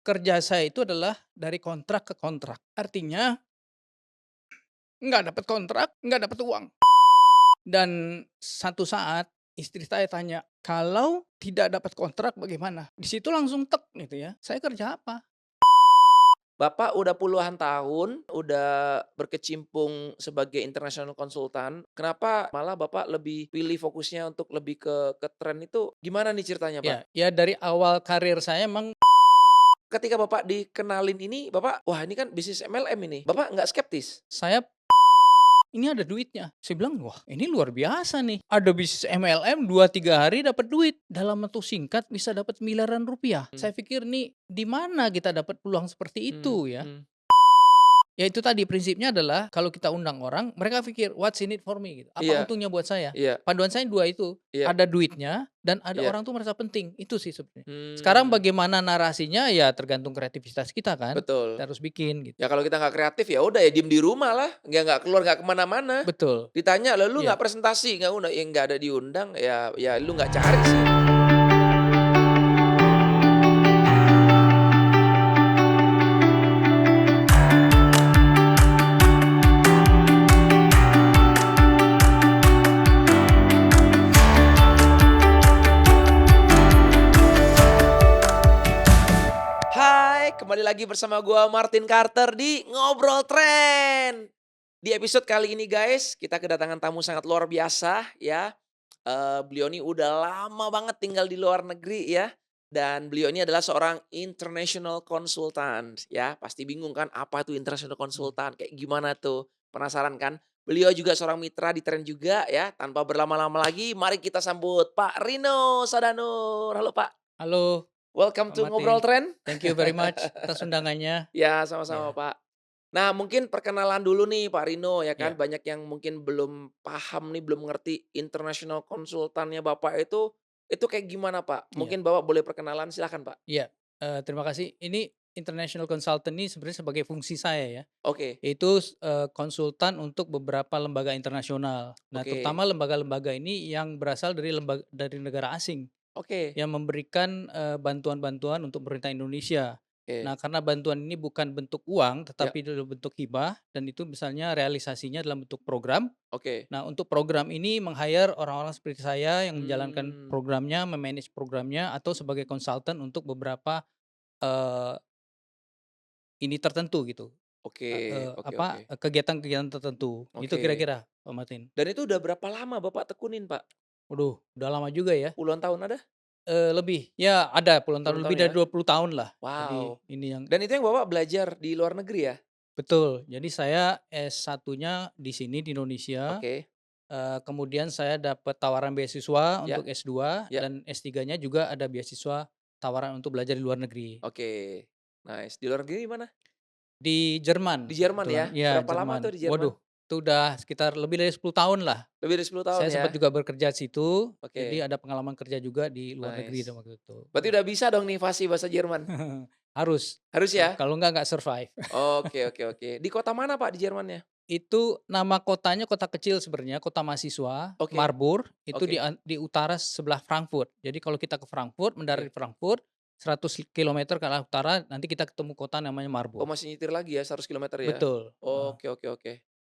Kerja saya itu adalah dari kontrak ke kontrak. Artinya nggak dapat kontrak, nggak dapat uang. Dan satu saat istri saya tanya, "Kalau tidak dapat kontrak bagaimana?" Di situ langsung tek gitu ya, saya kerja apa? Bapak udah puluhan tahun, udah berkecimpung sebagai international consultant. Kenapa malah Bapak lebih pilih fokusnya untuk lebih ke tren itu, gimana nih ceritanya, Pak? Ya dari awal karir saya emang Ketika Bapak dikenalin ini, Bapak, "Wah, ini kan bisnis MLM ini." Bapak nggak skeptis? saya ini ada duitnya. Saya bilang, "Wah, ini luar biasa nih. Ada bisnis MLM 2 3 hari dapat duit. Dalam waktu singkat bisa dapat miliaran rupiah." Mmm, Saya pikir nih, di mana kita dapat peluang seperti mhm itu ya? mhm. Ya itu tadi prinsipnya adalah kalau kita undang orang, mereka pikir, "What's in it for me?" Gitu. Apa Iya untungnya buat saya? iya Panduan saya 2 itu, iya ada duitnya dan ada iya. orang tuh merasa penting, itu sih sebenarnya. Sekarang Mmm, bagaimana narasinya ya tergantung kreativitas kita kan, betul. kita harus bikin gitu. Ya kalau kita nggak kreatif, ya udah ya diem di rumah lah, nggak keluar, nggak kemana mana. Betul, Ditanya, "Lah lu iya. nggak presentasi?" Nggak undang, ya nggak ada diundang, ya lu nggak cari sih. Hai, kembali lagi bersama gua Martin Carter di Ngobrol Tren. Di episode kali ini guys, kita kedatangan tamu sangat luar biasa ya. Beliau ini udah lama banget tinggal di luar negeri ya, dan beliau ini adalah seorang international consultant ya. Pasti bingung kan apa itu international Mmm. consultant, kayak gimana tuh? Penasaran kan? Beliau juga seorang mitra di Tren juga ya. Tanpa berlama-lama lagi, mari kita sambut Pak Rino Sadanur. Halo Pak, Halo, welcome Pak to Martin. Ngobrol Tren. Thank you very much atas undangannya. Ya, sama-sama, Ya, Pak. Nah, mungkin perkenalan dulu nih Pak Rino ya kan, ya, banyak yang mungkin belum paham nih, belum ngerti international konsultannya Bapak itu kayak gimana, Pak? iya, Mungkin Bapak boleh perkenalan, silakan, Pak. iya, terima kasih. Ini international consultant ini sebenarnya sebagai fungsi saya ya. Oke Itu konsultan untuk beberapa lembaga internasional. Nah, oke terutama lembaga-lembaga ini yang berasal dari negara asing oke yang memberikan, bantuan-bantuan untuk pemerintah Indonesia. Nah, oke. karena bantuan ini bukan bentuk uang, Ya, tetapi dalam bentuk hibah dan itu misalnya realisasinya dalam bentuk program. oke. Nah, untuk program ini meng-hire orang-orang seperti saya yang menjalankan Mmm, programnya, me-manage programnya, atau sebagai konsultan untuk beberapa, eee, ini tertentu gitu. oke oke oke Kegiatan-kegiatan tertentu, itu oke. kira-kira, Pak Martin. Dan itu udah berapa lama Bapak tekunin, Pak? Waduh, udah lama juga ya, Puluhan tahun ada? lebih, ya ada puluhan tahun, Puluhan lebih tahun ya? dari 20 tahun lah. Jadi Wow. ini yang Dan itu yang Bapak belajar di luar negeri ya? betul, jadi saya S1-nya di sini di Indonesia, Oke. kemudian saya dapat tawaran beasiswa Ya untuk S2 ya. dan S3-nya juga ada beasiswa tawaran untuk belajar di luar negeri. Oke. Nice. Di luar negeri mana? Di Di Jerman Jerman ya? kebetulan, iya Berapa lama tuh Jerman. di Jerman? Waduh, itu udah sekitar lebih dari 10 tahun lah. Lebih dari 10 tahun Saya ya? sempat juga bekerja di situ, Oke, jadi ada pengalaman kerja juga di luar negeri nice. dan waktu itu, Berarti iya. udah bisa dong nih fasih bahasa Jerman? Harus, Harus ya? kalau enggak survive. Oke oke oke. Di kota mana Pak di Jermannya? Itu nama kotanya kota kecil sebenarnya, kota mahasiswa, Oke Marburg, itu oke di utara sebelah Frankfurt. Jadi kalau kita ke Frankfurt, mendarat oke. di Frankfurt, 100 kilometer ke arah utara, nanti kita ketemu kota namanya Oh Marburg. masih nyetir lagi ya 100 kilometer ya? Betul, heeh. Oke oke oke.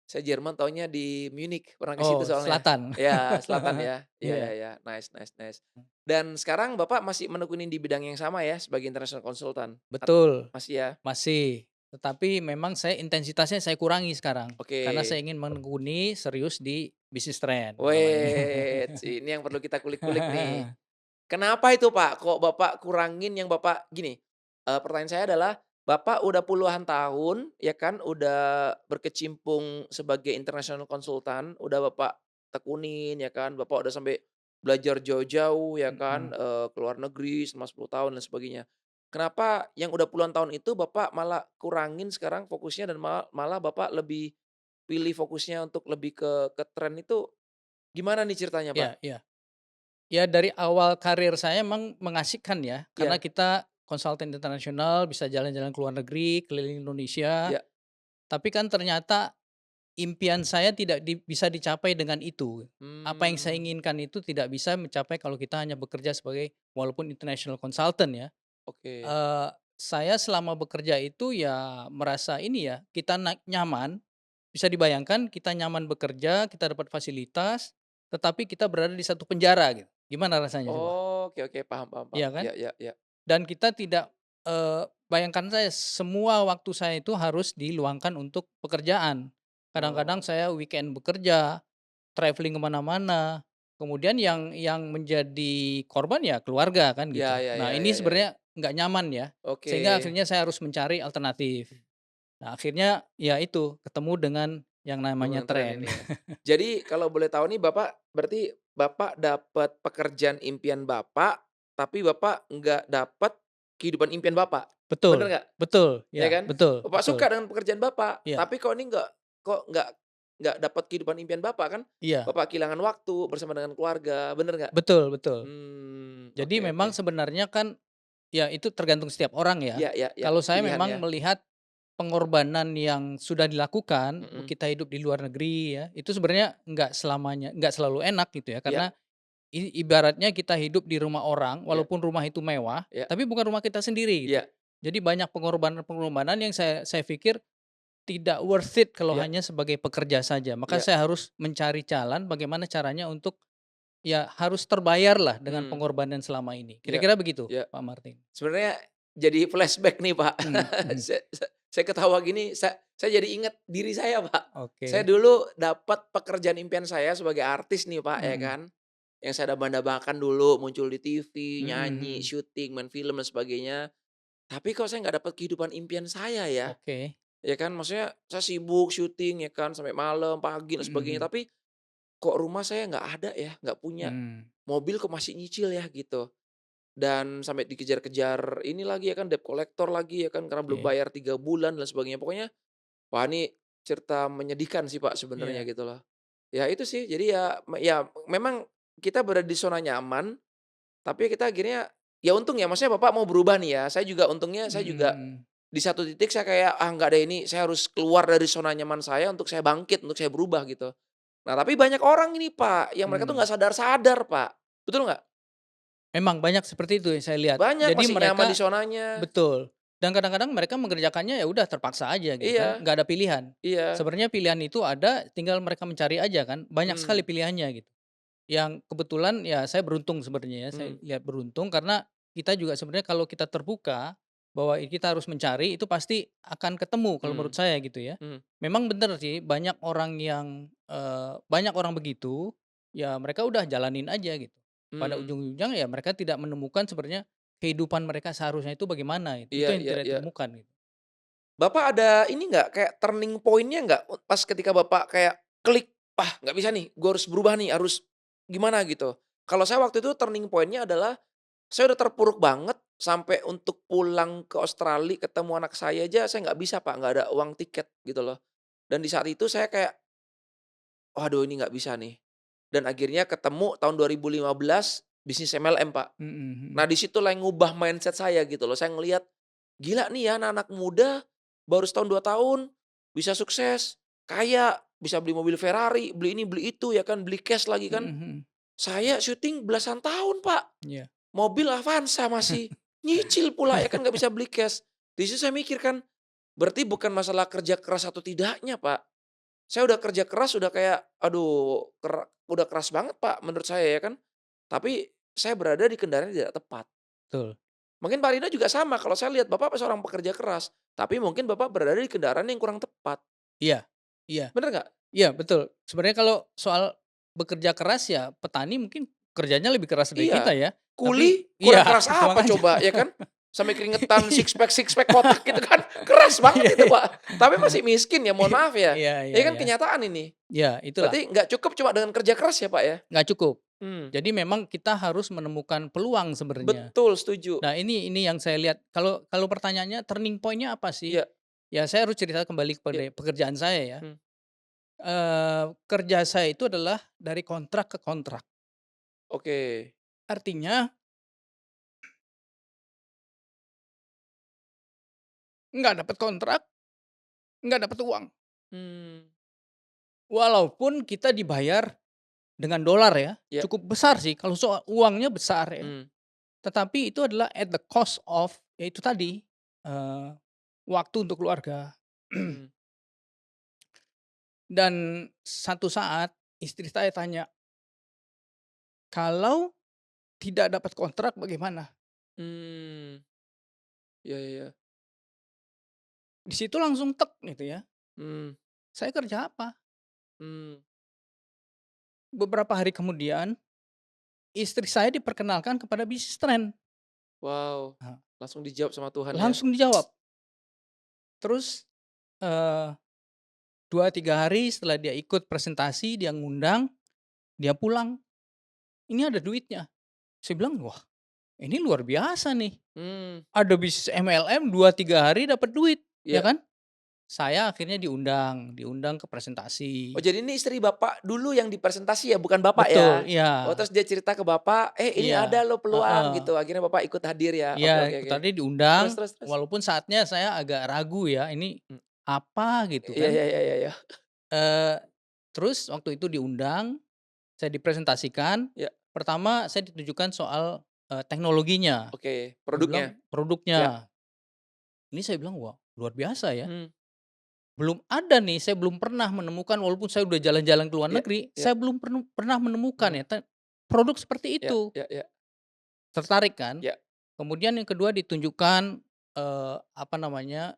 Saya Jerman taunya di Munich, pernah ke situ Oh, soalnya. selatan. Ya, selatan ya. Iya iya Iya. iya. Nice nice nice. Dan sekarang Bapak masih menekunin di bidang yang sama ya sebagai international consultant? Betul, Masih ya? masih. Tetapi memang intensitasnya saya kurangi sekarang, karena Oke. saya ingin menekuni serius di bisnis trend namanya. Wait, ini yang perlu kita kulik-kulik nih. Kenapa itu, Pak? Kok Bapak kurangin yang Bapak gini, pertanyaan saya adalah, Bapak udah puluhan tahun, ya kan, udah berkecimpung sebagai international consultant, udah Bapak tekunin, ya kan, Bapak udah sampai belajar jauh-jauh, ya kan, Mhm, ke luar negeri selama 10 tahun dan sebagainya. Kenapa yang udah puluhan tahun itu Bapak malah kurangin sekarang fokusnya dan malah Bapak lebih pilih fokusnya untuk lebih ke tren itu, gimana nih ceritanya, Pak? iya, iya. Ya dari awal karir saya emang mengasihkan ya, karena Iya kita konsultan internasional, bisa jalan-jalan ke luar negeri, keliling Indonesia, iya, tapi kan ternyata impian saya tidak bisa dicapai dengan itu. Apa yang saya mmm. inginkan itu tidak bisa mencapai kalau kita hanya bekerja sebagai walaupun international consultant ya. Oke. Eee, saya selama bekerja itu ya merasa ini ya, kita nyaman, bisa dibayangkan kita nyaman bekerja, kita dapat fasilitas, tetapi kita berada di satu penjara gitu. Gimana rasanya coba? Oke oke, paham paham paham. Iya kan? Iya iya iya. Dan kita tidak, bayangkan saya semua waktu saya itu harus diluangkan untuk pekerjaan. Kadang-kadang Oh, saya weekend bekerja, traveling kemana mana, kemudian yang menjadi korban ya keluarga kan ya gitu. ya Nah ya ini ya ya ya. sebenarnya nggak nyaman ya, Oke. sehingga akhirnya saya harus mencari alternatif. Nah akhirnya ya itu, ketemu dengan yang namanya Ngomongin tren tren. ini ya. Jadi kalau boleh tahu nih Bapak, berarti Bapak dapat pekerjaan impian Bapak, tapi Bapak nggak dapat kehidupan impian Bapak, bener Betul nggak? betul, Ya ya kan? betul Bapak betul. suka dengan pekerjaan Bapak, Iya tapi kok ini nggak dapat kehidupan impian Bapak kan? iya, Bapak kehilangan waktu bersama dengan keluarga, bener nggak? betul betul. Jadi Oke oke. memang sebenarnya kan, ya itu tergantung setiap orang ya. Iya iya iya, Kalau saya pilihan ya. memang melihat pengorbanan yang sudah dilakukan, Mhm. kita hidup di luar negeri ya, itu sebenarnya nggak selalu enak gitu ya, Iya karena ibaratnya kita hidup di rumah orang, iya walaupun rumah itu mewah, iya tapi bukan rumah kita sendiri gitu. iya Jadi banyak pengorbanan-pengorbanan yang saya pikir tidak worth it kalau iya hanya sebagai pekerja saja. Maka iya. saya harus mencari jalan bagaimana caranya untuk, ya harus terbayarlah dengan Mmm, pengorbanan selama ini. iya Kira-kira begitu, iya. Pak Martin? Sebenarnya jadi flashback nih, Pak. Mhm mhm. Saya ketawa gini, saya jadi ingat diri saya, Pak. Saya Oke. dulu dapat pekerjaan impian saya sebagai artis nih, Pak, ya Mhm. kan. Yang saya dambakan dulu muncul di TV, Mhm nyanyi, mhm. syuting, main film dan sebagainya. Tapi kok saya nggak dapat kehidupan impian saya ya, Oke. ya kan. Maksudnya saya sibuk syuting ya kan, sampai malam, pagi dan Mhm sebagainya. mhm. Tapi kok rumah saya nggak ada ya, nggak punya. Mmm. Mobil kok masih nyicil ya, gitu. Dan sampai dikejar-kejar ini lagi ya kan, debt collector lagi ya kan, karena belum Oke. bayar 3 bulan dan sebagainya. Pokoknya, wah ini cerita menyedihkan sih Pak sebenarnya Iya. gitu loh. Ya itu sih, jadi ya memang kita berada di zona nyaman, tapi kita akhirnya ya untung ya, maksudnya Bapak mau berubah nih ya, saya juga untungnya saya Mhm juga mhm. di satu titik saya kayak, "Ah nggak deh ini saya harus keluar dari zona nyaman saya untuk saya bangkit, untuk saya berubah," gitu. Nah tapi banyak orang ini Pak, yang mereka tuh Mmm. nggak sadar-sadar Pak, betul nggak? Memang banyak seperti itu yang saya lihat. Banyak Jadi masih nyaman di mereka zonanya. betul, dan kadang-kadang mereka mengerjakannya ya udah terpaksa aja gitu kan, Iya nggak ada pilihan. iya. Sebenarnya pilihan itu ada, tinggal mereka mencari aja kan, banyak sekali Mhm pilihannya gitu. Yang kebetulan ya saya beruntung sebenarnya ya, saya mhm, lihat beruntung karena kita juga sebenarnya kalau kita terbuka, bahwa kita harus mencari itu pasti akan ketemu kalau menurut mhm saya gitu ya. mhm Memang bener sih banyak orang yang, banyak orang begitu, ya mereka udah jalanin aja gitu. Pada mhm. ujung-ujungnya ya mereka tidak menemukan sebenarnya kehidupan mereka seharusnya itu bagaimana gitu, itu Iya yang iya tidak iya. ditemukan gitu. Bapak ada ini nggak, kayak turning point-nya nggak, pas ketika Bapak kayak klik, "Ah, nggak bisa nih, gue harus berubah nih, harus gimana?" Gitu. Kalau saya waktu itu turning point-nya adalah, saya udah terpuruk banget, sampai untuk pulang ke Australia ketemu anak saya aja saya nggak bisa Pak, nggak ada uang tiket gitu loh. Dan di saat itu saya kayak, "Waduh ini nggak bisa nih." Dan akhirnya ketemu tahun 2015 bisnis MLM Pak. Mhm Nah mhm. di situ lah yang ngubah mindset saya gitu loh, saya ngelihat, gila nih ya anak-anak muda, baru setahun 2 tahun, bisa sukses, kaya, bisa beli mobil Ferrari, beli ini beli itu ya kan, beli cash lagi Mhm kan. mhm. Saya syuting belasan tahun Pak, Iya. mobil Avanza masih, nyicil pula ya kan nggak bisa beli cash. Di situ saya mikir kan, berarti bukan masalah kerja keras atau tidaknya Pak. Saya udah kerja keras udah kayak, aduh udah keras banget Pak menurut saya ya kan, tapi saya berada di kendaraan yang tidak tepat. Betul. Mungkin Pak Rina juga sama, kalau saya lihat Bapak seorang pekerja keras, tapi mungkin Bapak berada di kendaraan yang kurang tepat. Iya iya. Bener nggak? Iya betul. Sebenarnya kalau soal bekerja keras ya petani mungkin kerjanya lebih keras dari kita Iya. ya. Tapi Kuli iya kurang keras itu apa makanya. coba, ya kan? Sampai keringetan, Iya six pack kotak gitu kan, keras iya banget itu iya. Pak. Tapi masih miskin ya, mohon maaf ya. Iya iya Ini kan iya. kenyataan ini. Iya itulah, Berarti nggak cukup cuma dengan kerja keras ya Pak ya? nggak cukup. Hmm, Jadi memang kita harus menemukan peluang sebenarnya. betul setuju. Nah ini yang saya lihat kalau kalau pertanyaannya turning point-nya apa sih? Iya Ya saya harus cerita kembali iya, kepada pekerjaan saya ya. hmm, Kerja saya itu adalah dari kontrak ke kontrak. oke. Artinya nggak dapat kontrak, nggak dapat uang. Mmm, Walaupun kita dibayar dengan dolar ya, iya, cukup besar sih kalau soal uangnya besar ya. mmm, Tetapi itu adalah at the cost of, ya itu tadi, eee, waktu untuk keluarga. Mhm. Dan satu saat istri saya tanya, "Kalau tidak dapat kontrak bagaimana?" Mmm. Iya iya. Di situ langsung tek gitu ya, Mmm. saya kerja apa? Mmm. Beberapa hari kemudian, istri saya diperkenalkan kepada bisnis trend. Wow. Nah, Langsung dijawab sama Tuhan ya? langsung dijawab. Terus, eee, 2, 3 hari setelah dia ikut presentasi, dia ngundang, dia pulang, "Ini ada duitnya." Saya bilang, "Wah, ini luar biasa nih, Mmm. ada bisnis MLM 2, 3 hari dapat duit," ya Iya. kan? Saya akhirnya diundang diundang ke Oh, presentasi. jadi ini istri Bapak dulu yang dipresentasi ya, bukan Bapak Betul, ya? Oh, iya terus dia cerita ke Bapak, "Eh, ini iya, ada loh peluang," heeh. gitu. Akhirnya Bapak ikut hadir ya? Oke Iya, oke ikut oke. tadi Terus diundang, terus terus? walaupun saatnya saya agak ragu ya, ini Mmm. apa gitu Iya kan. iya iya iya iya. Eee, terus waktu itu diundang, saya dipresentasikan, Iya, pertama saya ditunjukkan soal, teknologinya, oke. dia bilang Produknya? Iya. produknya. Ini saya bilang, "Wah, luar biasa ya." Mmm. Belum ada nih, saya belum pernah menemukan walaupun saya udah jalan-jalan ke luar Iya negeri, iya. saya belum pernah menemukan Mmm. ya produk seperti Iya itu. iya iya. Tertarik kan? Iya. Kemudian yang kedua ditunjukkan, apa namanya,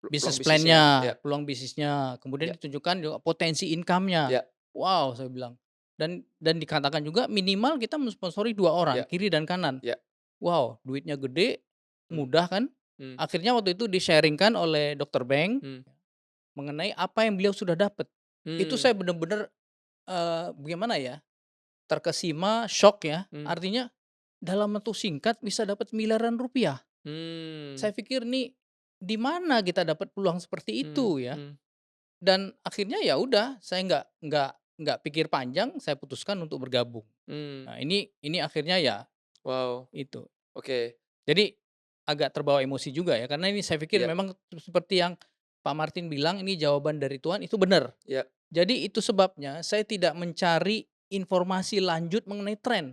Peluang bisnis bisnisnya? Iya plan-nya, peluang bisnisnya, kemudian iya ditunjukkan juga potensi income-nya. iya Wow, saya bilang. Dan dikatakan juga minimal kita mensponsori 2 orang, iya kiri dan kanan. iya. Wow, duitnya gede, Mmm. mudah kan? Mmm. Akhirnya waktu itu di-sharing-kan oleh dokter Beng Mmm. mengenai apa yang beliau sudah dapat. Itu Mmm. saya bener-bener, bagaimana ya, terkesima, syok ya. Mmm. Artinya dalam waktu singkat bisa dapat miliaran rupiah. Mmm. Saya pikir nih, di mana kita dapat peluang seperti Mmm. itu ya? Mmm. Dan akhirnya ya udah, saya nggak pikir panjang, saya putuskan untuk bergabung. Mmm. Nah ini akhirnya ya Wow. itu. Oke. Jadi agak terbawa emosi juga ya, karena ini saya pikir Iya memang seperti yang Pak Martin bilang, ini jawaban dari Tuhan, itu benar. iya. Jadi itu sebabnya saya tidak mencari informasi lanjut mengenai tren.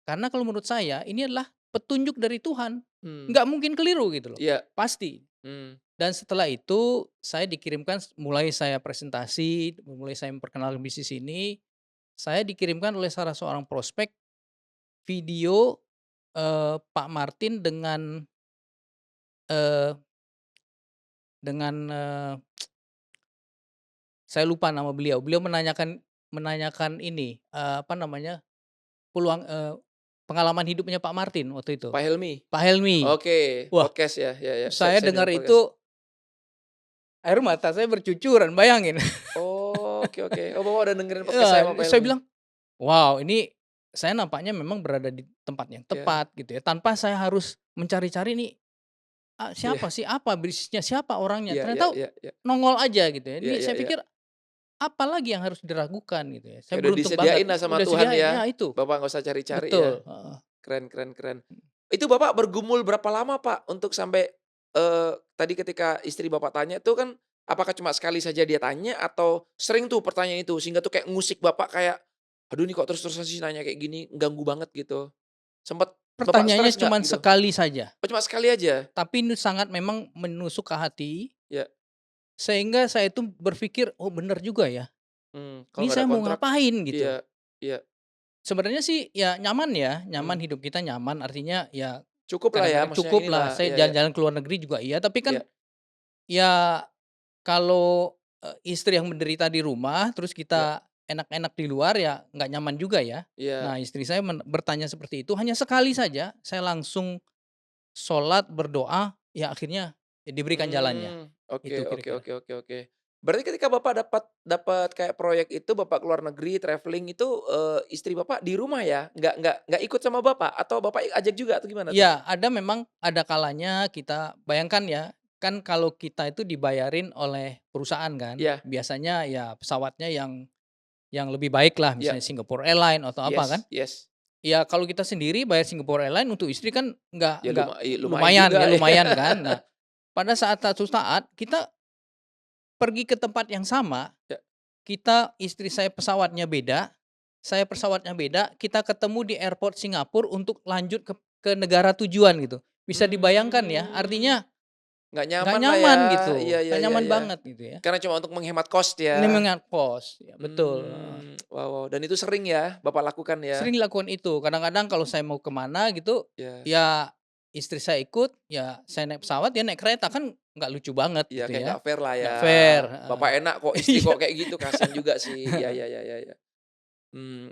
Karena kalau menurut saya ini adalah petunjuk dari Tuhan. Mmm. Nggak mungkin keliru gitu loh, Iya. pasti. Mmm. Dan setelah itu saya dikirimkan mulai saya presentasi, mulai saya memperkenalkan bisnis ini, saya dikirimkan oleh salah seorang prospek video, Pak Martin eee, dengan saya lupa nama beliau. Beliau menanyakan menanyakan ini, apa namanya, peluang pengalaman hidupnya Pak Martin waktu itu, Pak Helmy? Pak Helmy. Oke, Wah, podcast ya? Ya ya, saya saya dengar dengar podcast. itu air mata saya bercucuran, bayangin. Oh, oke oke. Oh, Bapak udah dengerin podcast saya Iya, sama Pak saya Helmy? bilang, "Wow, ini saya nampaknya memang berada di tempat yang Iya tepat," gitu ya, tanpa saya harus mencari-cari nih, iya siapa sih, apa bisnisnya, siapa orangnya, iya iya ternyata iya iya nongol aja gitu ya. iya Ini iya saya iya. pikir, apalagi yang harus diragukan gitu ya. Saya Kayak udah beruntung banget, disediain lah sama udah Tuhan sediain, ya, ya itu, Bapak nggak usah cari-cari ya. betul, heeh. Keren keren keren. Itu Bapak bergumul berapa lama, Pak, untuk sampai, tadi ketika istri Bapak tanya itu kan, apakah cuma sekali saja dia tanya atau sering tuh pertanyaan itu sehingga tuh kayak ngusik Bapak kayak, "Aduh ini kok terus-terusan sih nanya kayak gini, ganggu banget," gitu. Sempet Bapak Pertanyaannya stres nggak cuman gitu? sekali saja, Oh, cuma sekali aja? tapi ini sangat memang menusuk ke hati, Ya. sehingga saya itu berpikir, "Oh bener juga ya, Kalau ini nggak saya ada mau kontrak ngapain?" iya Gitu. iya, Sebenarnya sih ya nyaman ya, mmm, nyaman hidup kita nyaman, artinya ya cukuplah ya kadang-kadang maksudnya cukup lah, inilah, saya iya iya jalan-jalan ke luar negeri juga iya, tapi kan iya ya kalau, istri yang menderita di rumah, terus iya kita enak-enak di luar ya nggak nyaman juga ya. iya, Nah istri saya bertanya seperti itu, hanya sekali saja, saya langsung sholat, berdoa, ya akhirnya ya diberikan jalannya, oke itu oke kira-kira. oke oke oke. Berarti ketika Bapak dapat dapat kayak proyek itu, Bapak ke luar negeri, travelling itu, istri Bapak di rumah ya? Nggak ikut sama Bapak? Atau Bapak ajak juga atau gimana tuh? Iya, ada memang ada kalanya kita bayangkan ya, kan kalau kita itu dibayarin oleh perusahaan kan, Iya biasanya ya pesawatnya yang lebih baik lah, iya, misalnya Singapore Airlines atau apa kan. yes yes. Ya kalau kita sendiri bayar Singapore Airlines untuk istri kan Ya nggak lumayan lumayan juga ya, ya. lumayan kan. Nah, pada satu saat kita pergi ke tempat yang sama, Ya, istri saya pesawatnya beda, saya pesawatnya beda, kita ketemu di airport Singapura untuk lanjut ke negara tujuan gitu. Bisa dibayangkan ya, artinya Nggak nggak nyaman lah ya. nyaman gitu, Iya iya nggak iya nyaman iya. banget gitu ya. Karena cuma untuk menghemat cost Ini ya. mengingat pos, ya betul, heeh. Wow wow, dan itu sering ya Bapak lakukan ya? Sering dilakukan itu, kadang-kadang kalau saya mau ke mana gitu, Iya. ya istri saya ikut, ya saya naik pesawat, dia naik kereta, kan nggak lucu banget Iya, gitu kayak ya, nggak fair lah ya. nggak fair, heeh. Bapak enak kok, istri Iya. kok kayak gitu, kasihan juga sih. Iya iya iya iya iya.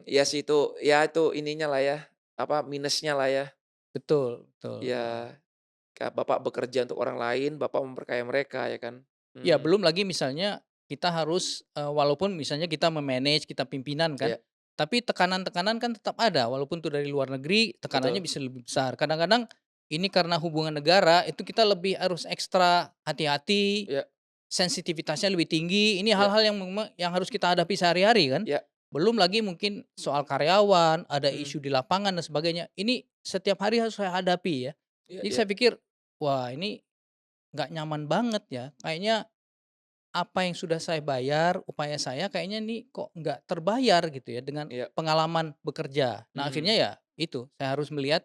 Iya sih itu, ya itu ininya lah ya, apa, minusnya lah ya. Betul betul, heeh. Ya, Bapak bekerja untuk orang lain, Bapak memperkaya mereka ya kan? Ya Mhm, belum lagi misalnya kita harus, walaupun misalnya kita me-manage, kita pimpinan kan, iya, tapi tekanan-tekanan kan tetap ada, walaupun itu dari luar negeri, tekanannya betul. bisa lebih besar. Kadang-kadang ini karena hubungan negara, itu kita lebih harus ekstra hati-hati, Iya sensitivitasnya lebih tinggi, ini iya hal-hal yang yang harus kita hadapi sehari-hari kan. iya, Belum lagi mungkin soal karyawan, ada mhm, isu di lapangan dan sebagainya. Ini setiap hari harus saya hadapi ya. iya Jadi iya, saya pikir, wah ini nggak nyaman banget ya. Kayaknya apa yang sudah saya bayar, upaya saya kayaknya nih kok nggak terbayar gitu ya dengan iya, pengalaman bekerja. Nah akhirnya mhm. ya itu, saya harus melihat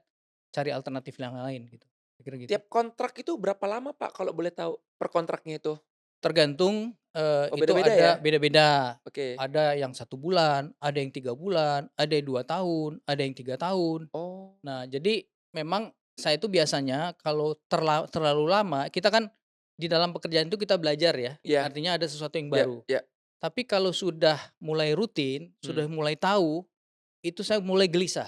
cari alternatif yang lain gitu. Saya kira gitu. Tiap kontrak itu berapa lama Pak kalau boleh tahu, per kontraknya itu? Tergantung, Oh itu beda-beda ya? ada beda-beda. Oke. Ada yang 1 bulan, ada yang 3 bulan, ada yang 2 tahun, ada yang 3 tahun. Oh, Nah, jadi memang saya itu biasanya kalau terlalu lama, kita kan di dalam pekerjaan itu kita belajar ya, iya artinya ada sesuatu yang iya baru. iya, Tapi kalau sudah mulai rutin, mmm, sudah mulai tahu, itu saya mulai gelisah.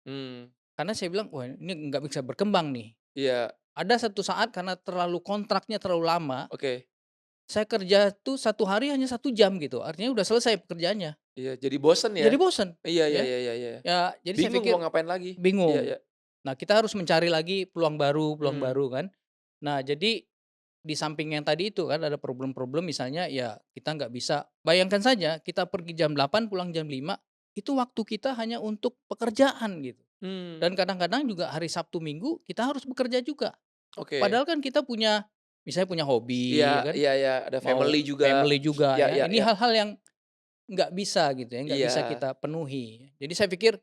mmm, Karena saya bilang, "Wah, ini nggak bisa berkembang nih." iya, Ada satu saat karena kontraknya terlalu lama, oke. saya kerja tuh 1 hari hanya 1 jam gitu, artinya udah selesai pekerjaannya. Iya, jadi bosen ya? Jadi bosen, Iya iya ya. iya iya iya. Ya, jadi saya Bingung mau pikir ngapain lagi. Iya bingung. iya, Nah, kita harus mencari lagi peluang mmm, baru kan. Nah, jadi di samping yang tadi itu kan ada problem-problem misalnya ya kita nggak bisa bayangkan saja kita pergi jam 8 pulang jam 5 itu waktu kita hanya untuk pekerjaan gitu. mmm, Dan kadang-kadang juga hari Sabtu Minggu kita harus bekerja juga. oke. Padahal kan kita punya misalnya punya Iya hobi ya kan, iya iya, ada family mau juga. family juga Iya ya. iya Ini iya. hal-hal yang nggak bisa gitu ya, nggak bisa Iya, kita penuhi. Jadi saya pikir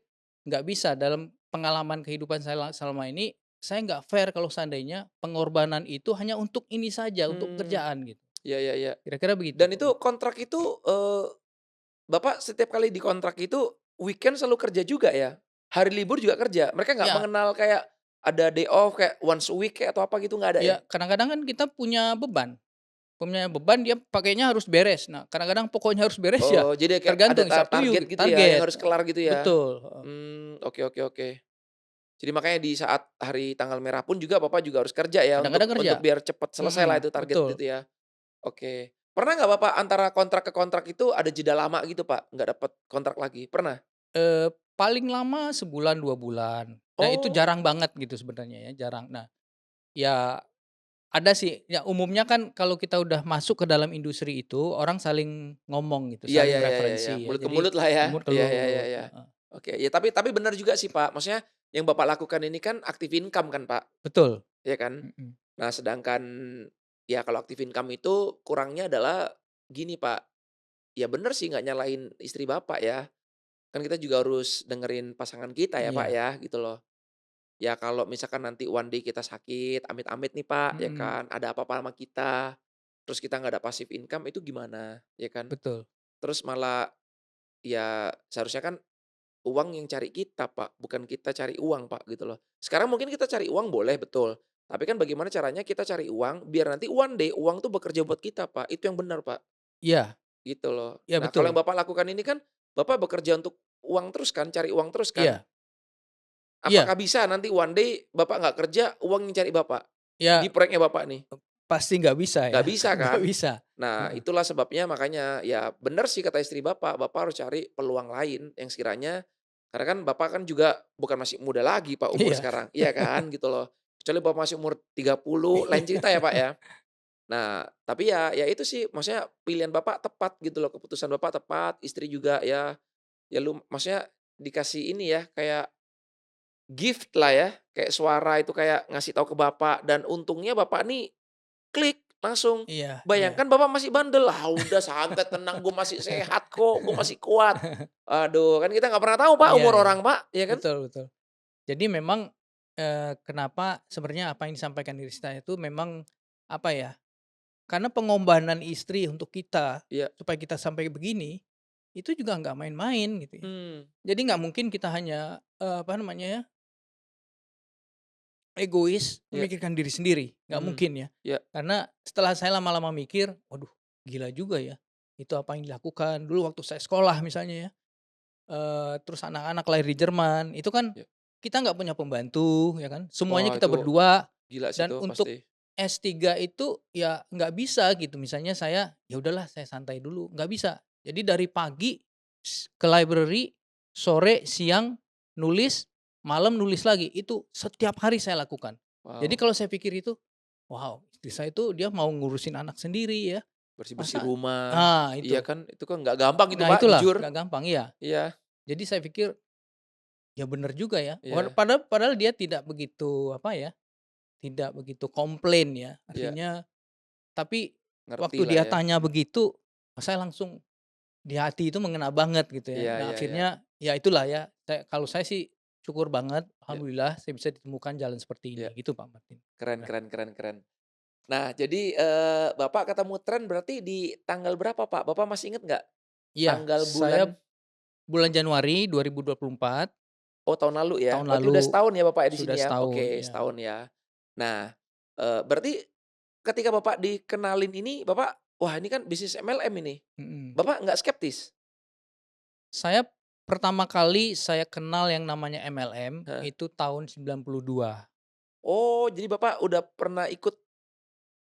nggak bisa dalam pengalaman kehidupan saya selama ini, saya nggak fair kalau seandainya pengorbanan itu hanya untuk ini saja, untuk mmm, pekerjaan gitu. iya iya iya. Kira-kira begitu. Dan itu kontrak itu, Bapak setiap kali dikontrak itu weekend selalu kerja juga ya? Hari libur juga kerja? Mereka nggak Ya, mengenal kayak ada day off kayak once a week kayak atau apa gitu nggak ada ya? ya kadang-kadang kan kita punya beban dia pakainya harus beres. Nah, kadang-kadang pokoknya harus beres ya Oh, jadi kayak ada tergantung Sabtu target gitu ya yang target. harus kelar gitu ya? Betul, heeh. Oke oke oke. Jadi makanya di saat hari tanggal merah pun juga Bapak juga harus kerja ya Kadang-kadang kerja. untuk biar cepet selesai lah itu target Betul. itu ya? Oke. Pernah nggak Bapak antara kontrak ke kontrak itu ada jeda lama gitu Pak, nggak dapet kontrak lagi, pernah? Paling lama sebulan, 2 bulan. Nah, itu Oh, jarang banget gitu sebenarnya ya, jarang. Nah, ya ada sih, ya umumnya kan kalau kita udah masuk ke dalam industri itu, orang saling ngomong gitu, iya iya saling iya iya iya, referensi ya. mulut ke Jadi mulut lah ya. mulut ke Iya iya iya mulut, iya. heeh. Oke, ya tapi bener juga sih Pak, maksudnya yang Bapak lakukan ini kan active income kan Pak, Betul, ya kan? mhm. Nah sedangkan, ya kalau active income itu kurangnya adalah gini Pak, ya bener sih nggak nyalahin istri Bapak ya, kan kita juga harus dengerin pasangan kita ya Pak Iya, ya, gitu loh. Ya kalau misalkan nanti one day kita sakit, amit-amit nih Pak, ya mhm, kan, ada apa-apa sama kita, terus kita nggak ada passive income itu gimana, ya kan? betul. Terus malah ya seharusnya kan uang yang cari kita Pak, bukan kita cari uang Pak, gitu loh. Sekarang mungkin kita cari uang boleh, betul. Tapi kan bagaimana caranya kita cari uang, biar nanti one day uang tuh bekerja buat kita Pak, itu yang benar Pak, Iya gitu loh. iya Nah kalau yang betul. Bapak lakukan ini kan, Bapak bekerja untuk uang terus kan, cari uang terus kan? Iya iya Apakah bisa nanti one day Bapak nggak kerja, uang yang cari Bapak? Di iya, proyeknya Bapak nih? pasti nggak bisa Nggak ya, bisa nggak kan? bisa. Nah, Heeh, itulah sebabnya makanya ya benar sih kata istri Bapak, Bapak harus cari peluang lain yang sekiranya karena kan Bapak kan juga bukan masih muda lagi Pak umur iya. sekarang, iya kan? Gitu loh. Kecuali Bapak masih umur 30 lain cerita ya Pak ya. Nah, tapi ya itu sih maksudnya pilihan Bapak tepat gitu loh, keputusan Bapak tepat, istri juga ya maksudnya dikasih ini ya, kayak gift lah ya, kayak suara itu kayak ngasih tahu ke Bapak dan untungnya Bapak nih klik, langsung. Iya iya. Bayangkan Bapak masih bandel, "Ah, udah santai, tenang, gue masih sehat kok, gue masih kuat." Aduh, kan kita nggak pernah tahu Pak Iya umur iya. orang Pak, ya kan? Betul betul. Jadi memang kenapa sebenarnya apa yang disampaikan istri saya itu memang, apa ya, karena pengorbanan istri untuk kita, Iya. supaya kita sampai begini, itu juga nggak main-main gitu ya. Mmm, Jadi nggak mungkin kita hanya, apa namanya ya, egois iya. memikirkan diri sendiri, nggak Mmm, mungkin ya. iya Karena setelah saya lama-lama mikir, waduh gila juga ya, itu apa yang dilakukan. Dulu waktu saya sekolah misalnya ya, terus anak-anak lahir di Jerman, itu kan iya. kita nggak punya pembantu ya kan, semuanya Wah kita itu berdua. gila sih Dan itu pasti. untuk S3 itu ya nggak bisa gitu, misalnya saya, ya udahlah saya santai dulu, nggak bisa. Jadi dari pagi ke library, sore, siang, nulis, malam nulis lagi, itu setiap hari saya lakukan. Jadi Wow, kalau saya pikir itu, wow istri saya itu dia mau ngurusin anak sendiri ya, bersih-bersih masa rumah. ah, Iya itu. kan, itu kan nggak gampang itu Nah Pak, itulah, jujur. nggak gampang, iya. Iya Jadi saya pikir, ya bener juga ya, iya padahal padahal dia tidak begitu, apa ya, tidak begitu komplain ya, iya, artinya. Tapi waktu ngertilah dia ya. tanya begitu, saya langsung di hati itu mengena banget gitu ya. Iya Nah iya iya. akhirnya ya itulah ya, kalau saya sih syukur banget, Iya alhamdulillah saya bisa ditemukan jalan seperti iya, ini gitu Pak Martin. keren Ya. keren keren keren. Nah jadi, Bapak ketemu tren berarti di tanggal berapa Pak? Bapak masih inget nggak? Iya, Tanggal, saya bulan? bulan Januari 2024, Oh tahun lalu ya? tahun Berarti udah lalu, setahun ya Bapak ya di sudah sini ya? setahun Oke ya. setahun ya. Nah, berarti ketika Bapak dikenalin ini Bapak, wah ini kan bisnis MLM ini. Mhm. Bapak nggak skeptis? Saya pertama kali saya kenal yang namanya MLM Heeh. itu tahun 92. Oh jadi Bapak udah pernah ikut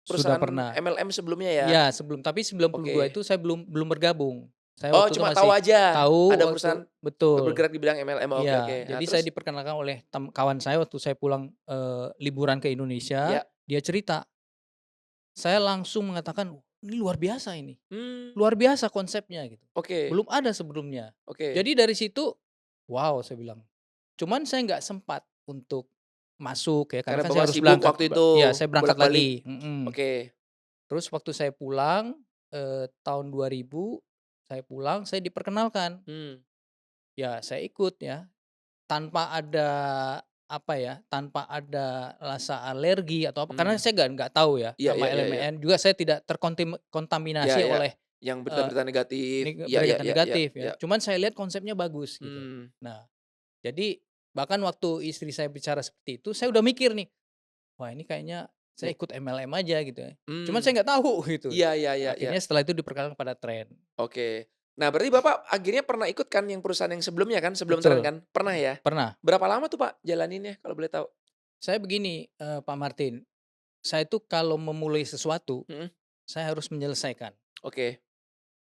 Sudah perusahaan pernah. MLM sebelumnya ya? Iya, tapi 92 Oke. itu saya belum belum bergabung. Saya Oh waktu itu cuma tahu masih aja tahu ada waktu, perusahaan betul. bergerak di bidang MLM, oke oke. Iya, Nah jadi saya terus? diperkenalkan oleh kawan saya waktu saya pulang, liburan ke Indonesia, Ya. dia cerita. Saya langsung mengatakan, "Ini luar biasa ini, Mmm, luar biasa konsepnya," gitu. oke Belum ada sebelumnya. oke. Jadi dari situ, wow saya bilang. Cuman saya nggak sempat untuk masuk ya, karena Karena kan saya Bapak harus sibuk berangkat, waktu itu iya saya berangkat bolak-balik? lagi, mhm. Oke. Terus waktu saya pulang, tahun 2000, saya pulang, saya diperkenalkan. Mmm, Ya saya ikut ya, tanpa ada, apa ya, tanpa ada rasa alergi atau apa, karena mmm. saya nggak tahu ya Iya sama iya iya iya. elemen, juga saya tidak Iya kontaminasi iya. oleh, Yang eee, berita-berita negatif. Iya iya berita iya iya negatif ya, iya. cuman saya lihat konsepnya bagus gitu. Mmm, Nah, jadi bahkan waktu istri saya bicara seperti itu, saya udah mikir nih, "Wah ini kayaknya saya nih ikut MLM aja," gitu ya. Cuman mmm. saya nggak tahu gitu. Iya iya iya iya. Akhirnya setelah itu diperkenalkan pada tren. Oke. Nah berarti Bapak akhirnya pernah ikut kan yang perusahaan yang sebelumnya kan, sebelum Tren Betul, kan? Pernah ya? pernah. Berapa lama tuh Pak jalaninnya kalau boleh tahu? Saya begini, Pak Martin, saya itu kalau memulai sesuatu, Mhm, saya harus menyelesaikan. oke.